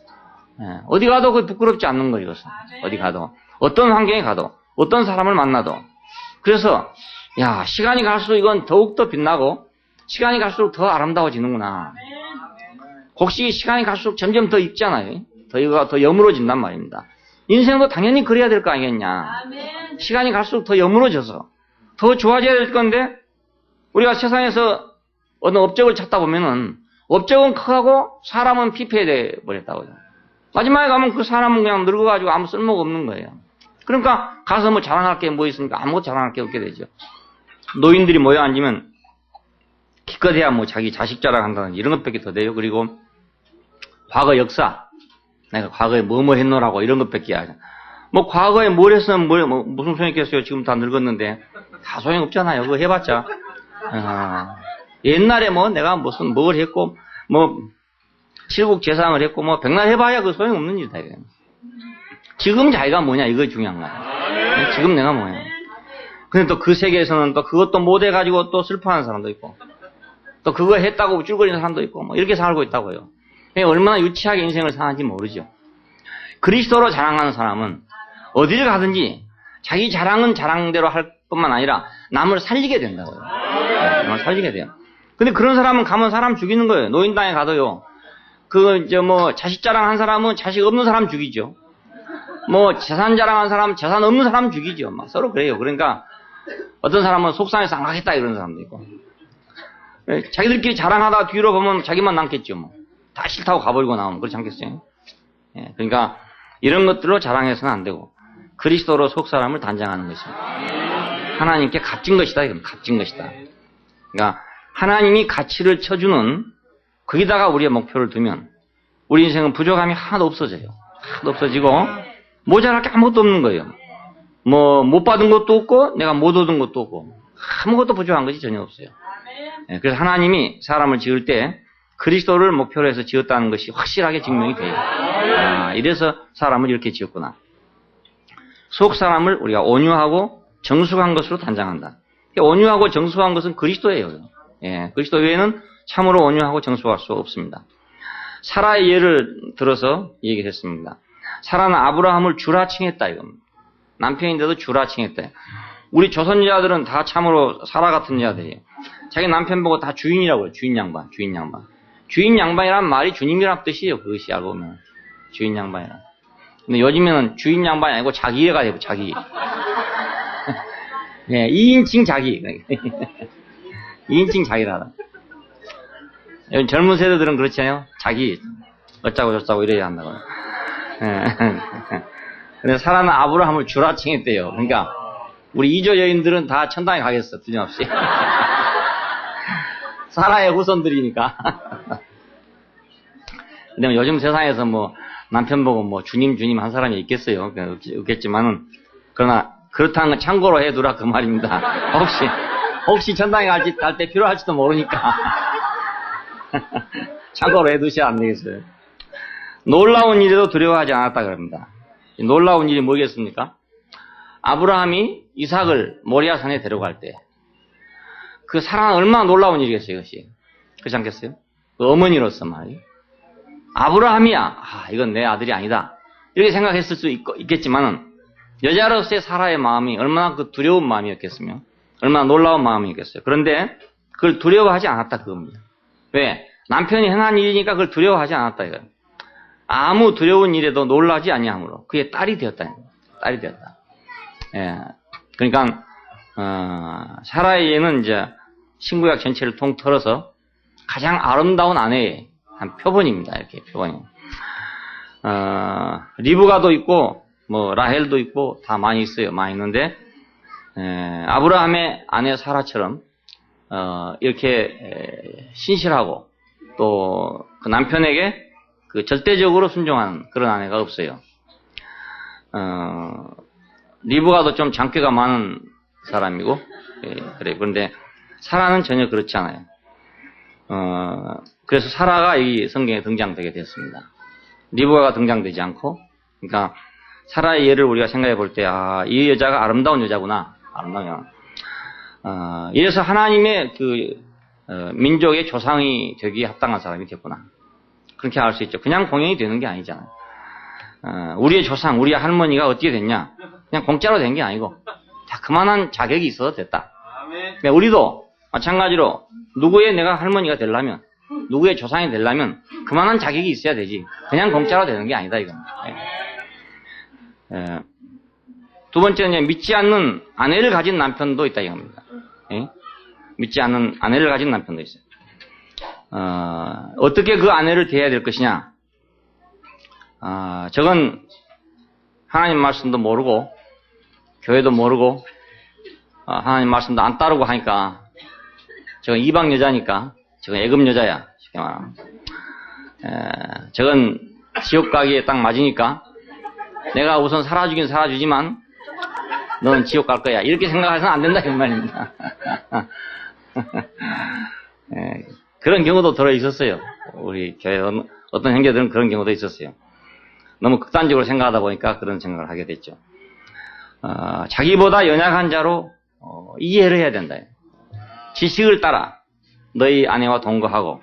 어디 가도 그 부끄럽지 않는 거예요. 이것은. 어디 가도 어떤 환경에 가도 어떤 사람을 만나도. 그래서 야 시간이 갈수록 이건 더욱더 빛나고 시간이 갈수록 더 아름다워지는구나. 혹시 시간이 갈수록 점점 더 익잖아요. 더 여물어진단 말입니다. 인생도 당연히 그래야 될 거 아니겠냐. 시간이 갈수록 더 여물어져서 더 좋아져야 될 건데 우리가 세상에서 어느 업적을 찾다 보면은 업적은 커가고 사람은 피폐해 버렸다고요. 마지막에 가면 그 사람은 그냥 늙어가지고 아무 쓸모가 없는 거예요. 그러니까 가서 뭐 자랑할 게 뭐 있습니까? 아무것도 자랑할 게 없게 되죠. 노인들이 모여 앉으면 기껏해야 뭐 자기 자식 자랑한다든지 이런 것밖에 더 돼요. 그리고 과거 역사, 내가 과거에 뭐뭐 했노라고 이런 것밖에 하죠. 뭐 과거에 뭘 했으면 뭐 무슨 소용이 있겠어요. 지금 다 늙었는데 다 소용없잖아요. 그거 해봤자. 옛날에 뭐 내가 무슨 뭘 했고 뭐 칠국 재상을 했고 뭐 백날 해봐야 그 소용없는 일이다. 이거예요. 지금 자기가 뭐냐 이거 중요한 거야. 지금 내가 뭐냐. 근데 또 그 세계에서는 또 그것도 못 해가지고 또 슬퍼하는 사람도 있고 또 그거 했다고 쫄거리는 사람도 있고 뭐 이렇게 살고 있다고요. 얼마나 유치하게 인생을 사는지 모르죠. 그리스도로 자랑하는 사람은 어디를 가든지 자기 자랑은 자랑대로 할 뿐만 아니라 남을 살리게 된다고요. 남을 살리게 돼요. 근데 그런 사람은 가면 사람 죽이는 거예요. 노인당에 가도요. 뭐 자식 자랑한 사람은 자식 없는 사람 죽이죠. 뭐 재산 자랑한 사람은 재산 없는 사람 죽이죠. 막 서로 그래요. 그러니까 어떤 사람은 속상해서 안 가겠다 이런 사람도 있고. 자기들끼리 자랑하다가 뒤로 보면 자기만 남겠죠. 뭐. 다 싫다고 가버리고 나오면 그렇지 않겠어요? 그러니까 이런 것들로 자랑해서는 안 되고 그리스도로 속 사람을 단장하는 것입니다. 하나님께 값진 것이다. 이건 값진 것이다. 그러니까 하나님이 가치를 쳐주는 거기다가 우리의 목표를 두면 우리 인생은 부족함이 하나도 없어져요. 하나도 없어지고 모자랄 게 아무것도 없는 거예요. 뭐 못 받은 것도 없고 내가 못 얻은 것도 없고 아무것도 부족한 것이 전혀 없어요. 그래서 하나님이 사람을 지을 때 그리스도를 목표로 해서 지었다는 것이 확실하게 증명이 돼요. 이래서 사람을 이렇게 지었구나. 속 사람을 우리가 온유하고 정숙한 것으로 단장한다. 온유하고 정숙한 것은 그리스도예요. 그리스도 외에는 참으로 온유하고 정숙할 수 없습니다. 사라의 예를 들어서 얘기했습니다. 사라는 아브라함을 주라 칭했다 이겁니다. 남편인데도 주라 칭했다. 우리 조선 여자들은 다 참으로 사라 같은 여자들이에요. 자기 남편 보고 다 주인이라고 해요. 주인 양반, 주인 양반. 주인 양반이란 말이 주님이란 뜻이에요. 그것이 알고 보면. 주인 양반이란. 근데 요즘에는 주인 양반이 아니고 자기애가 되고 자기. 2인칭 자기. 2인칭 자기라다. 요즘 젊은 세대들은 그렇잖아요. 자기. 어쩌고 저쩌고 이래야 한다고. 근데 사라는 아브라함을 주라 칭했대요. 그러니까 우리 이조 여인들은 다 천당에 가겠어. 틀림없이. 사라의 후손들이니까. 근데 요즘 세상에서 뭐 남편 보고 뭐 주님 한 사람이 있겠어요. 없겠지만은 그러나 그렇다는 건 참고로 해두라 그 말입니다. 혹시 천당에 갈 때 필요할지도 모르니까 참고로 해두셔야 안 되겠어요. 놀라운 일에도 두려워하지 않았다 그럽니다. 놀라운 일이 뭐겠습니까? 아브라함이 이삭을 모리아산에 데려갈 때 그 사랑은 얼마나 놀라운 일이겠어요, 이것이. 그렇지 않겠어요? 그 어머니로서 말이에요. 아브라함이야. 이건 내 아들이 아니다. 이렇게 생각했을 수 있겠지만은 여자로서의 사라의 마음이 얼마나 그 두려운 마음이었겠으며 얼마나 놀라운 마음이었겠어요. 그런데 그걸 두려워하지 않았다 그겁니다. 왜? 남편이 행한 일이니까 그걸 두려워하지 않았다 이거예요. 아무 두려운 일에도 놀라지 아니함으로 그의 딸이 되었다. 딸이 되었다. 그러니까 사라의 예는 이제 신구약 전체를 통틀어서 가장 아름다운 아내의 한 표본입니다. 이렇게 표본이. 리브가도 있고 뭐 라헬도 있고 다 많이 있어요. 많이 있는데 아브라함의 아내 사라처럼 이렇게 신실하고 또 그 남편에게 그 절대적으로 순종하는 그런 아내가 없어요. 리브가도 좀 장쾌가 많은 사람이고 그래. 그런데 사라는 전혀 그렇지 않아요. 그래서 사라가 이 성경에 등장되게 됐습니다. 리브가가 등장되지 않고, 그러니까 사라의 예를 우리가 생각해 볼 때, 이 여자가 아름다운 여자구나. 아름다운 여자. 이래서 하나님의 민족의 조상이 되기에 합당한 사람이 됐구나. 그렇게 알 수 있죠. 그냥 공연이 되는 게 아니잖아요. 우리의 조상, 우리의 할머니가 어떻게 됐냐? 그냥 공짜로 된 게 아니고, 그만한 자격이 있어서 됐다. 그러니까 우리도 마찬가지로 누구의 내가 할머니가 되려면, 누구의 조상이 되려면 그만한 자격이 있어야 되지. 그냥 공짜로 되는 게 아니다 이건. 두 번째는 믿지 않는 아내를 가진 남편도 있다 이겁니다. 믿지 않는 아내를 가진 남편도 있어요. 어떻게 그 아내를 대해야 될 것이냐? 저건 하나님 말씀도 모르고 교회도 모르고, 하나님 말씀도 안 따르고 하니까, 저건 이방 여자니까, 저건 애금 여자야. 쉽게 말하면. 저건 지옥 가기에 딱 맞으니까, 내가 우선 살아주긴 살아주지만, 너는 지옥 갈 거야. 이렇게 생각해서는 안 된다, 이 말입니다. 그런 경우도 들어 있었어요. 우리 교회 어떤 형제들은 그런 경우도 있었어요. 너무 극단적으로 생각하다 보니까 그런 생각을 하게 됐죠. 자기보다 연약한 자로 이해를 해야 된다. 지식을 따라 너희 아내와 동거하고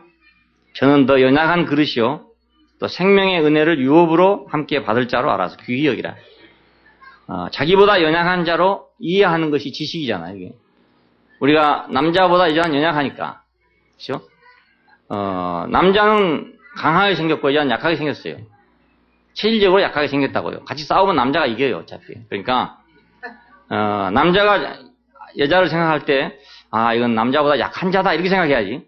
저는 더 연약한 그릇이요 또 생명의 은혜를 유업으로 함께 받을 자로 알아서 귀히 여기라. 자기보다 연약한 자로 이해하는 것이 지식이잖아요. 이게. 우리가 남자보다 여자는 연약하니까, 그렇죠? 남자는 강하게 생겼고 여자는 약하게 생겼어요. 체질적으로 약하게 생겼다고요. 같이 싸우면 남자가 이겨요, 어차피. 그러니까 남자가 여자를 생각할 때, 이건 남자보다 약한 자다 이렇게 생각해야지.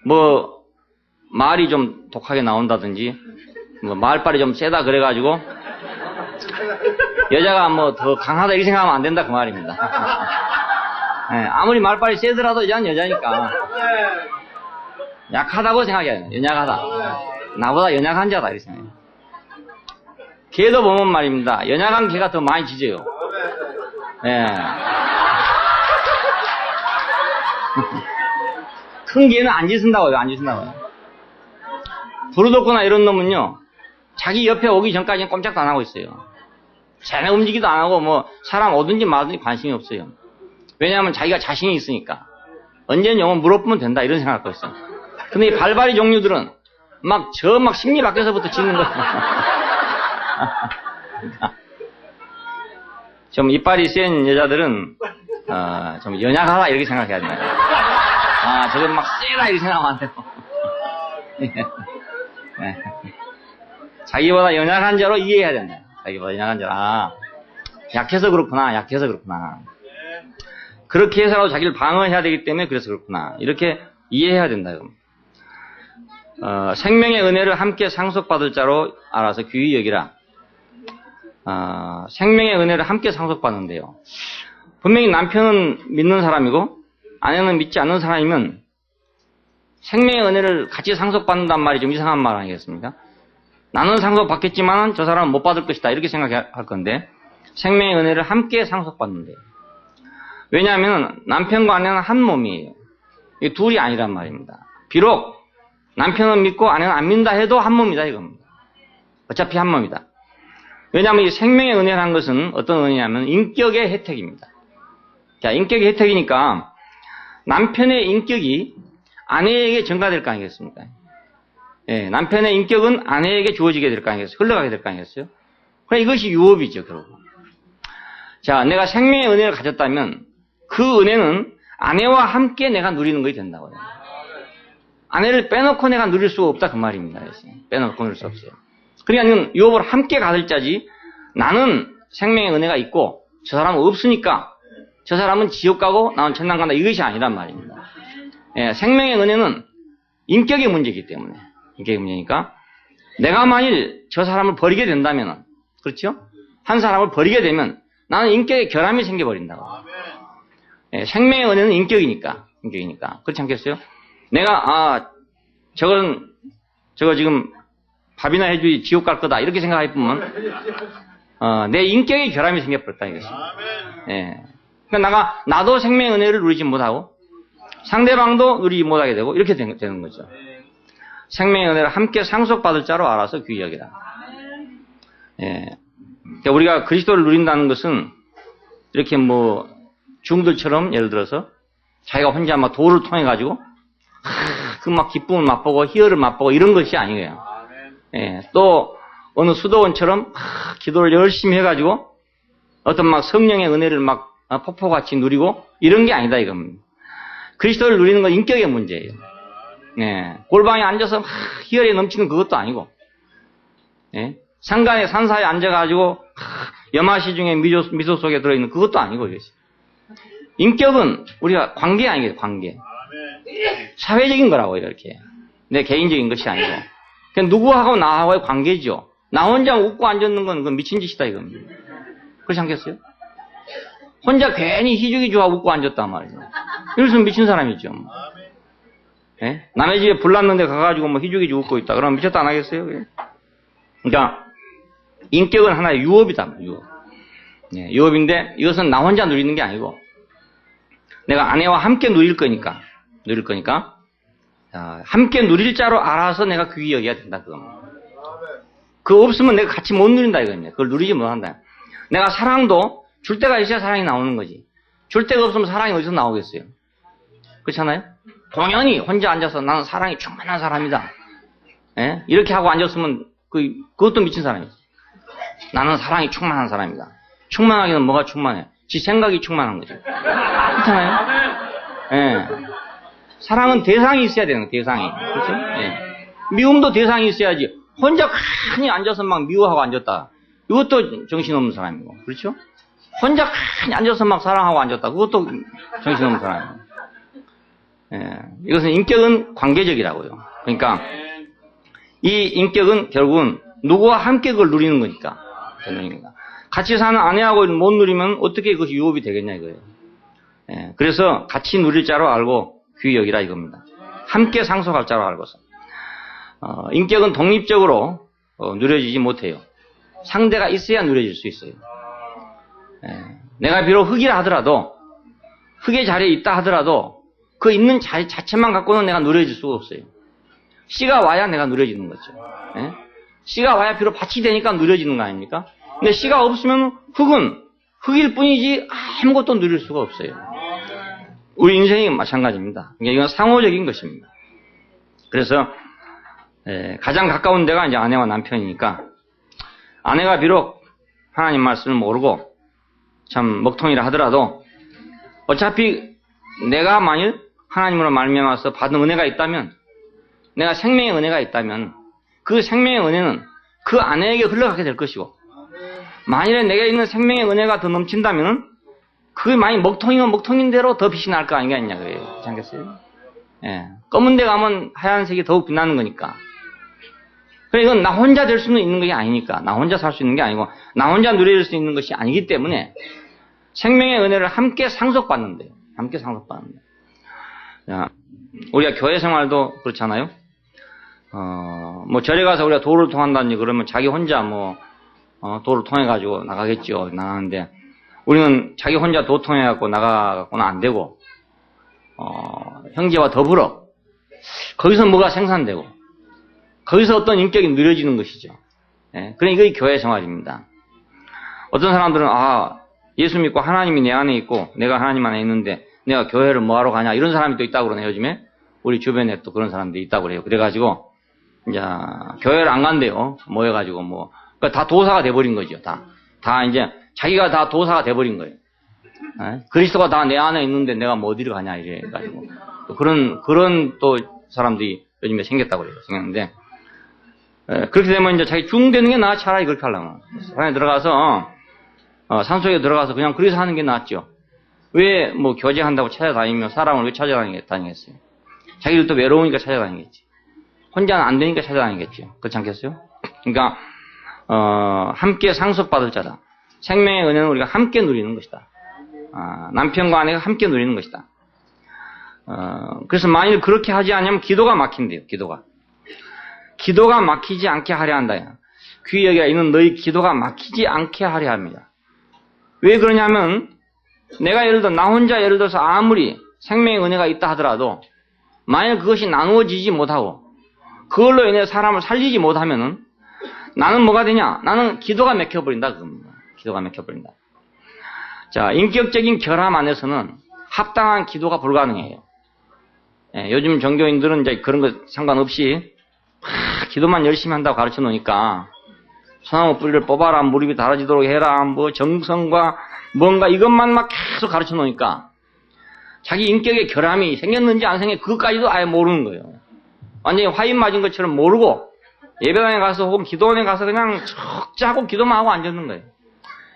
뭐 말이 좀 독하게 나온다든지, 뭐 말빨이 좀 세다 그래가지고 여자가 뭐 더 강하다 이렇게 생각하면 안 된다 그 말입니다. 아무리 말빨이 세더라도 여자는 여자니까 약하다고 생각해야 돼요. 연약하다. 나보다 연약한 자다 이렇게 생각해요. 개도 보면 말입니다. 연약한 개가 더 많이 짖어요. 큰 개는 안 짖는다고요. 안 짖는다고요. 부르독거나 이런 놈은요. 자기 옆에 오기 전까지는 꼼짝도 안 하고 있어요. 쟤네 움직이도 안 하고 뭐 사람 오든지 마든지 관심이 없어요. 왜냐하면 자기가 자신이 있으니까. 언제는 영혼 물어보면 된다 이런 생각을 갖고 있어요. 근데 이 발발이 종류들은 막 심리 밖에서부터 짖는 거예요. 좀 이빨이 센 여자들은 좀 연약하다 이렇게 생각해야 돼요. 저건 막 세다 이렇게 생각하면 안 되고. 자기보다 연약한 자로 이해해야 된다. 자기보다 연약한 자. 약해서 그렇구나. 약해서 그렇구나. 그렇게 해서라도 자기를 방어해야 되기 때문에 그래서 그렇구나. 이렇게 이해해야 된다. 생명의 은혜를 함께 상속받을 자로 알아서 귀히 여기라. 생명의 은혜를 함께 상속받는데요. 분명히 남편은 믿는 사람이고 아내는 믿지 않는 사람이면 생명의 은혜를 같이 상속받는단 말이 좀 이상한 말 아니겠습니까? 나는 상속받겠지만 저 사람은 못 받을 것이다 이렇게 생각할 건데 생명의 은혜를 함께 상속받는데요. 왜냐하면 남편과 아내는 한 몸이에요. 이게 둘이 아니란 말입니다. 비록 남편은 믿고 아내는 안 믿는다 해도 한 몸이다 이겁니다. 어차피 한 몸이다. 왜냐하면 이 생명의 은혜라는 것은 어떤 은혜냐면 인격의 혜택입니다. 자, 인격의 혜택이니까 남편의 인격이 아내에게 전가될 거 아니겠습니까? 남편의 인격은 아내에게 주어지게 될 거 아니겠어요? 흘러가게 될 거 아니겠어요? 그러니까 이것이 유업이죠, 결국. 자, 내가 생명의 은혜를 가졌다면 그 은혜는 아내와 함께 내가 누리는 것이 된다고요. 아내를 빼놓고 내가 누릴 수가 없다 그 말입니다. 빼놓고 누릴 수 없어요. 그러니까 유업을 함께 가질 자지 나는 생명의 은혜가 있고 저 사람은 없으니까 저 사람은 지옥 가고 나는 천당 간다 이것이 아니란 말입니다. 생명의 은혜는 인격의 문제이기 때문에 인격의 문제니까 내가 만일 저 사람을 버리게 된다면 그렇죠? 한 사람을 버리게 되면 나는 인격의 결함이 생겨버린다고. 생명의 은혜는 인격이니까 그렇지 않겠어요? 내가 저거 지금 밥이나 해주지 지옥 갈 거다 이렇게 생각해보면 내 인격의 결함이 생겨버렸다 이것입니다. 그러니까 나도 생명의 은혜를 누리지 못하고 상대방도 누리지 못하게 되고 이렇게 되는 거죠. 생명의 은혜를 함께 상속받을 자로 알아서 귀히 여기라. 그러니까 우리가 그리스도를 누린다는 것은 이렇게 뭐 중들처럼 예를 들어서 자기가 혼자 막 도를 통해 가지고 그 막 기쁨을 맛보고 희열을 맛보고 이런 것이 아니에요. 또 어느 수도원처럼 기도를 열심히 해가지고 어떤 막 성령의 은혜를 막 폭포같이 누리고 이런 게 아니다 이겁니다. 그리스도를 누리는 건 인격의 문제예요. 골방에 앉아서 희열이 넘치는 그것도 아니고 상간의 산사에 앉아가지고 염화시 중에 미소 속에 들어있는 그것도 아니고 이것이. 인격은 우리가 관계 아니겠어요. 관계. 사회적인 거라고 이렇게. 내 개인적인 것이 아니고. 그냥 누구하고 나하고의 관계죠. 나 혼자 웃고 앉았는 건 그건 미친 짓이다 이겁니다. 그렇지 않겠어요? 혼자 괜히 희죽이죽 하고 웃고 앉았단 말이에요. 이랬으면 미친 사람이죠. 예? 남의 집에 불 났는데 가가지고 뭐 희죽이죽 웃고 있다. 그러면 미쳤다 안 하겠어요? 그러니까 인격은 하나의 유업이다. 유업. 예, 유업인데 이것은 나 혼자 누리는 게 아니고 내가 아내와 함께 누릴 거니까 함께 누릴 자로 알아서 내가 귀히 여겨야 된다. 그거 없으면 내가 같이 못 누린다 이거입니다. 그걸 누리지 못한다. 내가 사랑도 줄 때가 있어야 사랑이 나오는 거지. 줄 데가 없으면 사랑이 어디서 나오겠어요? 그렇잖아요? 당연히 혼자 앉아서 나는 사랑이 충만한 사람이다. 예? 이렇게 하고 앉았으면 그것도 미친 사람이지. 나는 사랑이 충만한 사람이다. 충만하기는 뭐가 충만해? 지 생각이 충만한 거죠. 그렇잖아요? 예. 사랑은 대상이 있어야 되는 거예요. 대상이. 그렇죠? 예. 미움도 대상이 있어야지. 혼자 칸히 앉아서 막 미워하고 앉았다. 이것도 정신없는 사람이고. 그렇죠? 혼자 칸히 앉아서 막 사랑하고 앉았다. 그것도 정신없는 사람이고. 예. 이것은 인격은 관계적이라고요. 그러니까 이 인격은 결국은 누구와 함께 그걸 누리는 거니까. 같이 사는 아내하고 못 누리면 어떻게 그것이 유업이 되겠냐 이거예요. 예. 그래서 같이 누릴 자로 알고 귀히 여기라 이겁니다. 함께 상속할 자로 알고서. 인격은 독립적으로 누려지지 못해요. 상대가 있어야 누려질 수 있어요. 예. 내가 비록 흙이라 하더라도 흙의 자리에 있다 하더라도 그 있는 자리 자체만 갖고는 내가 누려질 수가 없어요. 씨가 와야 내가 누려지는 거죠. 예? 씨가 와야 비록 밭이 되니까 누려지는 거 아닙니까? 근데 씨가 없으면 흙은 흙일 뿐이지 아무것도 누릴 수가 없어요. 우리 인생이 마찬가지입니다. 그러니까 이건 상호적인 것입니다. 그래서 가장 가까운 데가 이제 아내와 남편이니까 아내가 비록 하나님 말씀을 모르고 참 먹통이라 하더라도 어차피 내가 만일 하나님으로 말미암아서 받은 은혜가 있다면 내가 생명의 은혜가 있다면 그 생명의 은혜는 그 아내에게 흘러가게 될 것이고 만일에 내게 있는 생명의 은혜가 더 넘친다면 그게 만약 먹통이면 먹통인 대로 더 빛이 날 거 아니겠냐 그래요. 그렇지 않겠어요? 예. 검은 데 가면 하얀색이 더욱 빛나는 거니까. 그래 이건 나 혼자 될 수는 있는 것이 아니니까. 나 혼자 살 수 있는 게 아니고 나 혼자 누릴 수 있는 것이 아니기 때문에 생명의 은혜를 함께 상속받는데요. 함께 상속받는데. 자, 우리가 교회 생활도 그렇잖아요. 뭐 절에 가서 우리가 도를 통한다든지 그러면 자기 혼자 도를 통해 가지고 나가겠죠. 나가는데 우리는 자기 혼자 도 통해 갖고 나가고는 안 되고 형제와 더불어 거기서 뭐가 생산되고 거기서 어떤 인격이 누려지는 것이죠. 예, 그러니까 이게 교회 생활입니다. 어떤 사람들은 예수 믿고 하나님이 내 안에 있고 내가 하나님 안에 있는데 내가 교회를 뭐하러 가냐 이런 사람이 또 있다고 그러네요. 요즘에 우리 주변에 또 그런 사람들이 있다고 그래요. 그래가지고 이제 교회를 안 간대요. 모여가지고 그러니까 다 도사가 돼버린 거죠. 다 이제 자기가 다 도사가 돼버린 거예요. 예? 그리스도가 다 내 안에 있는데 내가 뭐 어디로 가냐 이래가지고 또 그런 또 사람들이 요즘에 생겼다고 그래요. 생겼는데 그렇게 되면 이제 자기 중되는 게 나아. 차라리 그렇게 하려면 산에 들어가서 산속에 들어가서 그냥 그렇게 사는 게 낫죠. 왜 교제한다고 찾아다니며 사람을 왜 찾아다니겠어요? 자기도 또 외로우니까 찾아다니겠지. 혼자는 안 되니까 찾아다니겠죠. 그렇지 않겠어요? 그러니까 함께 상속받을 자다. 생명의 은혜는 우리가 함께 누리는 것이다. 남편과 아내가 함께 누리는 것이다. 그래서 만일 그렇게 하지 않으면 기도가 막힌대요. 기도가 막히지 않게 하려 한다. 귀 여기가 있는 너희 기도가 막히지 않게 하려 합니다. 왜 그러냐면 내가 나 혼자 예를 들어서 아무리 생명의 은혜가 있다 하더라도 만일 그것이 나누어지지 못하고 그걸로 인해 사람을 살리지 못하면은 나는 뭐가 되냐? 나는 기도가 막혀버린다. 그겁니다. 기도가 막혀버린다. 자, 인격적인 결함 안에서는 합당한 기도가 불가능해요. 예, 요즘 종교인들은 이제 그런 거 상관없이 기도만 열심히 한다고 가르쳐 놓으니까 소나무 뿌리를 뽑아라, 무릎이 달아지도록 해라, 정성과 뭔가 이것만 막 계속 가르쳐 놓으니까 자기 인격의 결함이 생겼는지 안 생겼는지 그것까지도 아예 모르는 거예요. 완전히 화인 맞은 것처럼 모르고 예배당에 가서 혹은 기도원에 가서 그냥 척자고 기도만 하고 앉았는 거예요.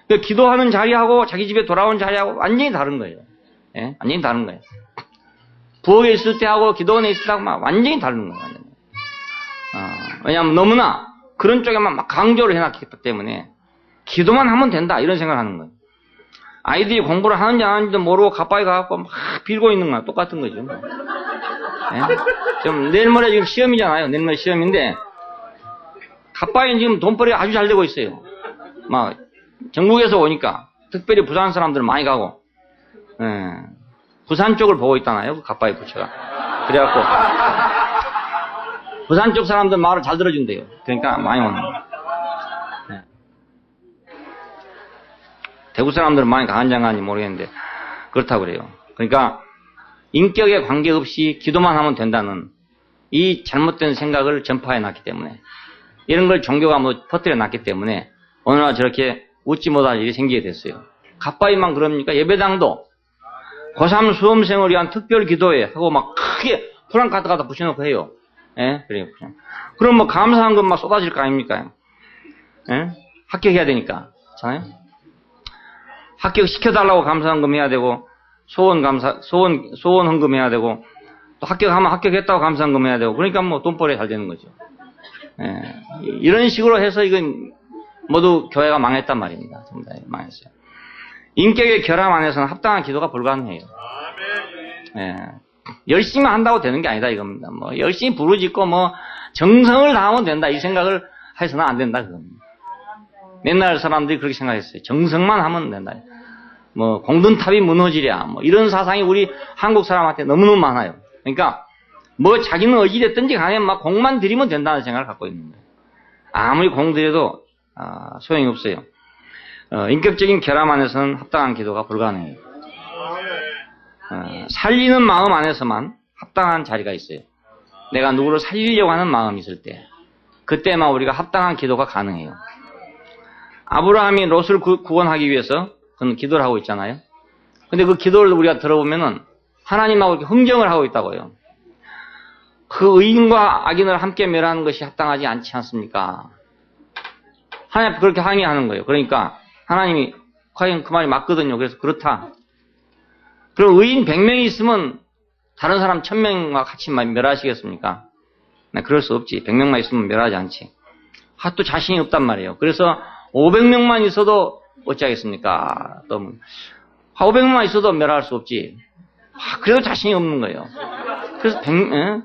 그러니까 기도하는 자리하고 자기 집에 돌아온 자리하고 완전히 다른 거예요. 예? 완전히 다른 거예요. 부엌에 있을 때하고 기도원에 있을 때하고 완전히 다른 거예요. 완전히. 왜냐하면 너무나 그런 쪽에만 막 강조를 해놨기 때문에 기도만 하면 된다 이런 생각을 하는 거예요. 아이들이 공부를 하는지 안 하는지도 모르고 가까이 가갖고 막 빌고 있는 거랑 똑같은 거죠. 예? 지금 내일 모레 지금 시험이잖아요. 내일 모레 시험인데, 가까이는 지금 돈벌이가 아주 잘 되고 있어요. 막, 전국에서 오니까, 특별히 부산 사람들은 많이 가고, 예. 부산 쪽을 보고 있잖아요. 그 가까이 부처가. 그래갖고, 부산 쪽 사람들 말을 잘 들어준대요. 그러니까 많이 오는 거예요. 예. 대구 사람들은 많이 가한장한지 모르겠는데, 그렇다고 그래요. 그러니까, 인격에 관계없이 기도만 하면 된다는 이 잘못된 생각을 전파해 놨기 때문에, 이런 걸 종교가 퍼뜨려 놨기 때문에, 어느 날 저렇게 웃지 못할 일이 생기게 됐어요. 가까이만 그럽니까? 예배당도 고3 수험생을 위한 특별 기도회 하고 막 크게 프랑카드 갖다 붙여놓고 해요. 예? 그래요. 그럼 뭐 감사한 것 막 쏟아질 거 아닙니까? 예? 합격해야 되니까. 잖아요? 합격시켜달라고 감사헌금 해야 되고, 소원 헌금 해야 되고, 또 합격하면 합격했다고 감사헌금 해야 되고, 그러니까 뭐 돈벌이 잘 되는 거죠. 예. 이런 식으로 해서 이건 모두 교회가 망했단 말입니다. 전부 다 망했어요. 인격의 결함 안에서는 합당한 기도가 불가능해요. 예. 열심히 한다고 되는 게 아니다 이겁니다. 뭐 열심히 부르짖고 뭐 정성을 다하면 된다 이 생각을 해서는 안 된다 그겁니다. 옛날 사람들이 그렇게 생각했어요. 정성만 하면 된다. 뭐 공든탑이 무너지랴 뭐 이런 사상이 우리 한국 사람한테 너무너무 많아요. 그러니까 뭐 자기는 어찌됐든지 간에 막 공만 들이면 된다는 생각을 갖고 있는 거예요. 아무리 공 들여도 소용이 없어요. 인격적인 결함 안에서는 합당한 기도가 불가능해요. 살리는 마음 안에서만 합당한 자리가 있어요. 내가 누구를 살리려고 하는 마음이 있을 때, 그때만 우리가 합당한 기도가 가능해요. 아브라함이 롯을 구원하기 위해서 그는 기도를 하고 있잖아요. 근데 그 기도를 우리가 들어보면은 하나님하고 이렇게 흥정을 하고 있다고요. 그 의인과 악인을 함께 멸하는 것이 합당하지 않지 않습니까? 하나님 그렇게 항의하는 거예요. 그러니까 하나님이 과연 그 말이 맞거든요. 그래서 그렇다. 그럼 의인 100명이 있으면 다른 사람 1000명과 같이 멸하시겠습니까? 네, 그럴 수 없지. 100명만 있으면 멸하지 않지. 또 자신이 없단 말이에요. 그래서 500명만 있어도 어찌하겠습니까? 또 500명만 있어도 멸할 수 없지. 그래도 자신이 없는 거예요.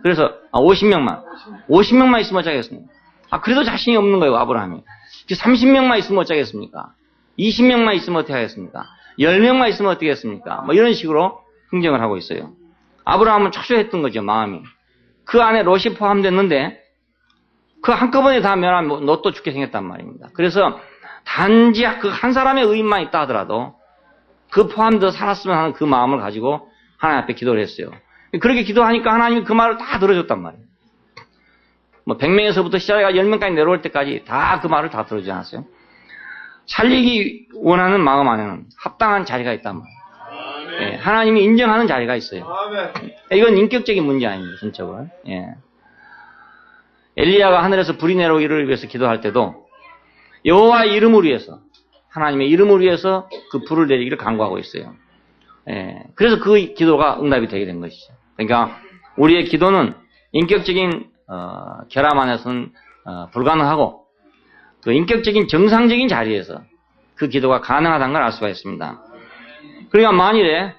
그래서 50명만 있으면 어쩌겠습니까? 그래도 자신이 없는 거예요. 아브라함이. 30명만 있으면 어쩌겠습니까? 20명만 있으면 어떻게 하겠습니까? 10명만 있으면 어떻게 했습니까? 뭐 이런 식으로 흥정을 하고 있어요. 아브라함은 초조했던 거죠, 마음이. 그 안에 롯이 포함됐는데 그 한꺼번에 다 멸하면 롯도 죽게 생겼단 말입니다. 그래서 단지 그 한 사람의 의인만 있다 하더라도 그 포함돼서 살았으면 하는 그 마음을 가지고 하나님 앞에 기도를 했어요. 그렇게 기도하니까 하나님이 그 말을 다 들어줬단 말이에요. 뭐 100명에서부터 시작해가 10명까지 내려올 때까지 다 그 말을 다 들어주지 않았어요. 살리기 원하는 마음 안에는 합당한 자리가 있단 말이에요. 예, 하나님이 인정하는 자리가 있어요. 이건 인격적인 문제 아닙니다. 전적으로. 예. 엘리야가 하늘에서 불이 내려오기를 위해서 기도할 때도 여호와의 이름을 위해서, 하나님의 이름을 위해서 그 불을 내리기를 간구하고 있어요. 예. 그래서 그 기도가 응답이 되게 된 것이죠. 그러니까 우리의 기도는 인격적인 결함 안에서는 불가능하고 그 인격적인 정상적인 자리에서 그 기도가 가능하다는 걸 알 수가 있습니다. 그러니까 만일에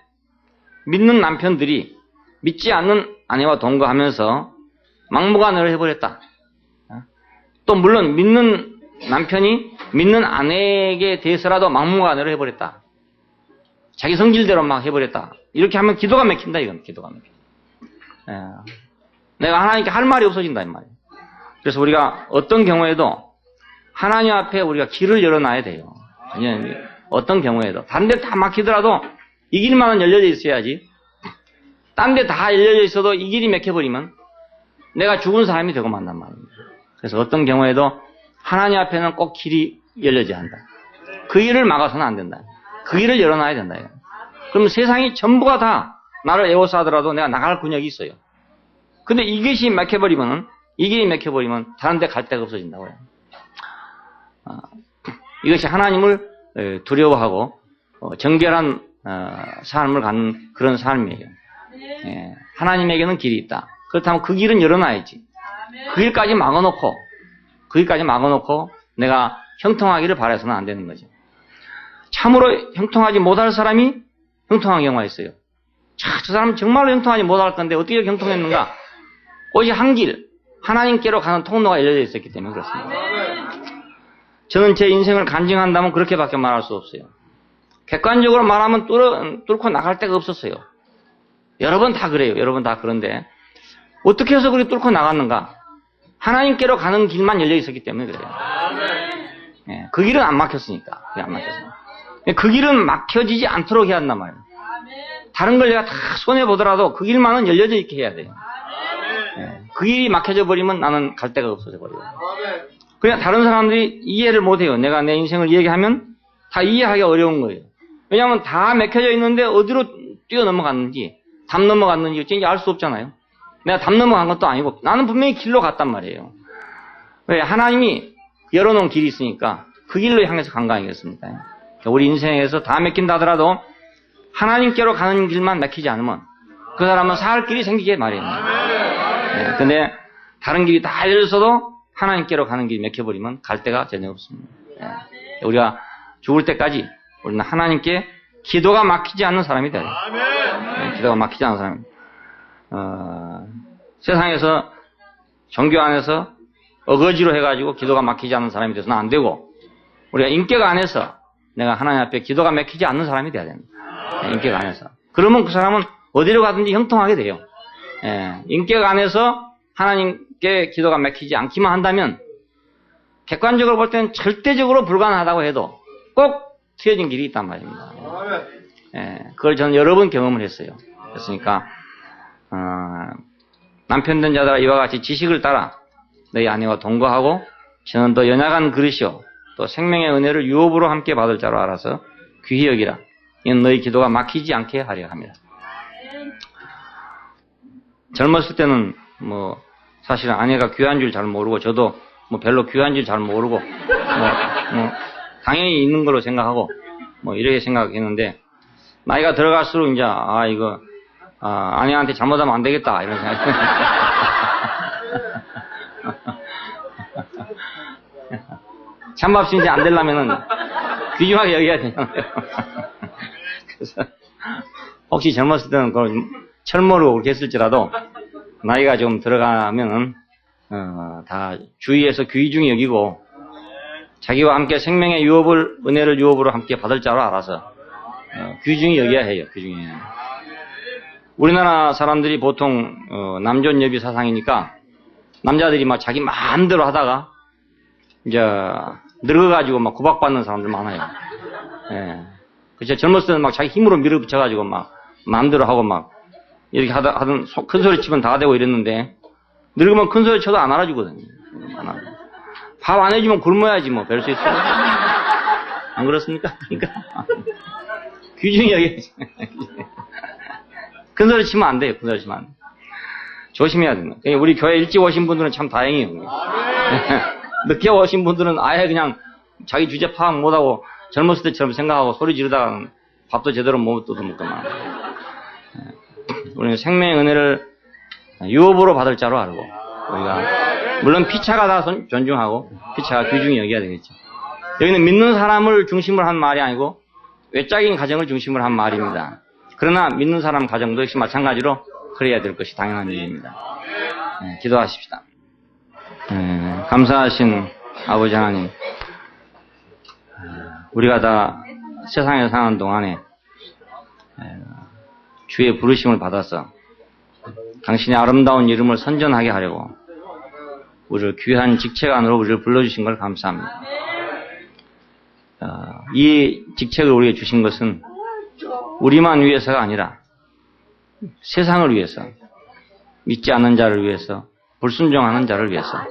믿는 남편들이 믿지 않는 아내와 동거하면서 막무가내로 해버렸다. 또 물론 믿는 남편이 믿는 아내에게 대해서라도 막무가내로 해버렸다. 자기 성질대로 막 해버렸다. 이렇게 하면 기도가 막힌다 이건. 기도가 막힌다. 내가 하나님께 할 말이 없어진다 이 말이에요. 그래서 우리가 어떤 경우에도 하나님 앞에 우리가 길을 열어놔야 돼요. 어떤 경우에도. 다른 데 다 막히더라도 이 길만은 열려져 있어야지. 딴 데 다 열려져 있어도 이 길이 막혀버리면 내가 죽은 사람이 되고 만단 말입니다. 그래서 어떤 경우에도 하나님 앞에는 꼭 길이 열려져야 한다. 그 길을 막아서는 안 된다. 그 길을 열어놔야 된다. 그럼 세상이 전부가 다 나를 에워싸더라도 내가 나갈 근육이 있어요. 근데 이것이 막혀버리면은, 이 길이 막혀버리면 다른 데 갈 데가 없어진다고요. 이것이 하나님을 두려워하고 정결한 삶을 갖는 그런 삶이에요. 예, 하나님에게는 길이 있다. 그렇다면 그 길은 열어놔야지. 그 길까지 막아놓고 내가 형통하기를 바라서는 안 되는 거죠. 참으로 형통하지 못할 사람이 형통한 경우가 있어요. 저 사람은 정말로 형통하지 못할 건데 어떻게 형통했는가? 오직 한 길, 하나님께로 가는 통로가 열려져 있었기 때문에 그렇습니다. 저는 제 인생을 간증한다면 그렇게밖에 말할 수 없어요. 객관적으로 말하면 뚫고 나갈 데가 없었어요. 여러 번 다 그래요. 여러 번 다 그런데 어떻게 해서 그렇게 뚫고 나갔는가? 하나님께로 가는 길만 열려 있었기 때문에 그래요. 예, 그 길은 안 막혔으니까. 그 길은 막혀지지 않도록 해야 한단 말이에요. 다른 걸 내가 다 손해보더라도 그 길만은 열려져 있게 해야 돼요. 예, 그 길이 막혀져 버리면 나는 갈 데가 없어져 버려요. 그냥 다른 사람들이 이해를 못해요. 내가 내 인생을 이야기하면 다 이해하기 어려운 거예요. 왜냐하면 다 막혀져 있는데 어디로 뛰어 넘어갔는지, 담 넘어갔는지 진짜 알 수 없잖아요. 내가 담 넘어간 것도 아니고 나는 분명히 길로 갔단 말이에요. 왜? 하나님이 열어놓은 길이 있으니까 그 길로 향해서 간 거 아니겠습니까? 우리 인생에서 다 막힌다 하더라도 하나님께로 가는 길만 막히지 않으면 그 사람은 살 길이 생기게 마련이에요. 근데 다른 길이 다 열려서도 하나님께로 가는 길이 막혀버리면 갈 데가 전혀 없습니다. 우리가 죽을 때까지 우리는 하나님께 기도가 막히지 않는 사람이 돼요. 기도가 막히지 않는 사람이. 세상에서 종교 안에서 어거지로 해가지고 기도가 막히지 않는 사람이 돼서는 안 되고 우리가 인격 안에서 내가 하나님 앞에 기도가 막히지 않는 사람이 돼야 됩니다. 인격 안에서. 그러면 그 사람은 어디로 가든지 형통하게 돼요. 인격 안에서 하나님께 기도가 막히지 않기만 한다면 객관적으로 볼 때는 절대적으로 불가능하다고 해도 꼭 트여진 길이 있단 말입니다. 그걸 저는 여러 번 경험을 했어요. 그랬으니까 남편 된 자들아 이와 같이 지식을 따라 너희 아내와 동거하고 저는 더 연약한 그릇이요 또 생명의 은혜를 유업으로 함께 받을 자로 알아서 귀히 여기라. 이는 너희 기도가 막히지 않게 하려 함이라. 젊었을 때는 뭐 사실은 아내가 귀한 줄 잘 모르고 저도 뭐 별로 귀한 줄 잘 모르고 당연히 있는 걸로 생각하고 뭐 이렇게 생각했는데 나이가 들어갈수록 이제 이거 아내한테 잘못하면 안 되겠다 이런 생각이 찬밥심이 안 되려면은 귀중하게 여겨야 되잖아요. 그래서 혹시 젊었을 때는 그걸 철모르고 그렇게 했을지라도 나이가 좀 들어가면은 다 주위에서 귀중히 여기고 자기와 함께 생명의 유업을 은혜를 유업으로 함께 받을 자로 알아서 귀중히 여겨야 해요. 귀중히. 우리나라 사람들이 보통 남존여비 사상이니까 남자들이 막 자기 마음대로 하다가 이제 늙어가지고 막 구박받는 사람들 많아요. 그쵸. 젊었을 때는 막 자기 힘으로 밀어붙여가지고 막 마음대로 하고 막 이렇게 하던 큰 소리 치면 다 되고 이랬는데 늙으면 큰 소리 쳐도 안 알아주거든요. 밥 안 해주면 굶어야지 뭐 별 수 있어요. 안 그렇습니까? 그러니까 귀중히 여기야지. 큰 소리 치면 안 돼요. 큰 소리 치면 안 돼요. 조심해야 됩니다. 우리 교회 일찍 오신 분들은 참 다행이에요. 늦게 오신 분들은 아예 그냥 자기 주제 파악 못하고 젊었을 때처럼 생각하고 소리 지르다가 밥도 제대로 못 먹더만. 우리는 생명의 은혜를 유업으로 받을 자로 알고 우리가 물론 피차가 다 존중하고 피차가 귀중히 여겨야 되겠죠. 여기는 믿는 사람을 중심으로 한 말이 아니고 외적인 가정을 중심으로 한 말입니다. 그러나 믿는 사람 가정도 역시 마찬가지로 그래야 될 것이 당연한 일입니다. 기도하십시다. 감사하신 아버지 하나님, 우리가 다 세상에 사는 동안에 주의 부르심을 받아서 당신의 아름다운 이름을 선전하게 하려고 우리를 귀한 직책 안으로 우리를 불러주신 걸 감사합니다. 이 직책을 우리에게 주신 것은 우리만 위해서가 아니라 세상을 위해서, 믿지 않는 자를 위해서, 불순종하는 자를 위해서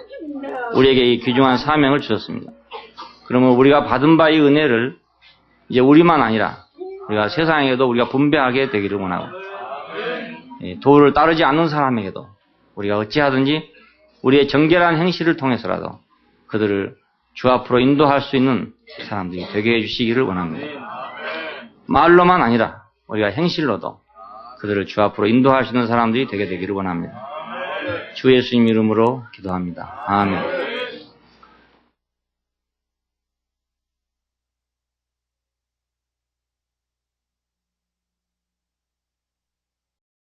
우리에게 이 귀중한 사명을 주셨습니다. 그러면 우리가 받은 바 이 은혜를 이제 우리만 아니라 우리가 세상에도 우리가 분배하게 되기를 원하고 도를 따르지 않는 사람에게도 우리가 어찌하든지 우리의 정결한 행실을 통해서라도 그들을 주 앞으로 인도할 수 있는 사람들이 되게 해주시기를 원합니다. 말로만 아니라 우리가 행실로도 그들을 주 앞으로 인도할 수 있는 사람들이 되게 되기를 원합니다. 주 예수님 이름으로 기도합니다. 아멘.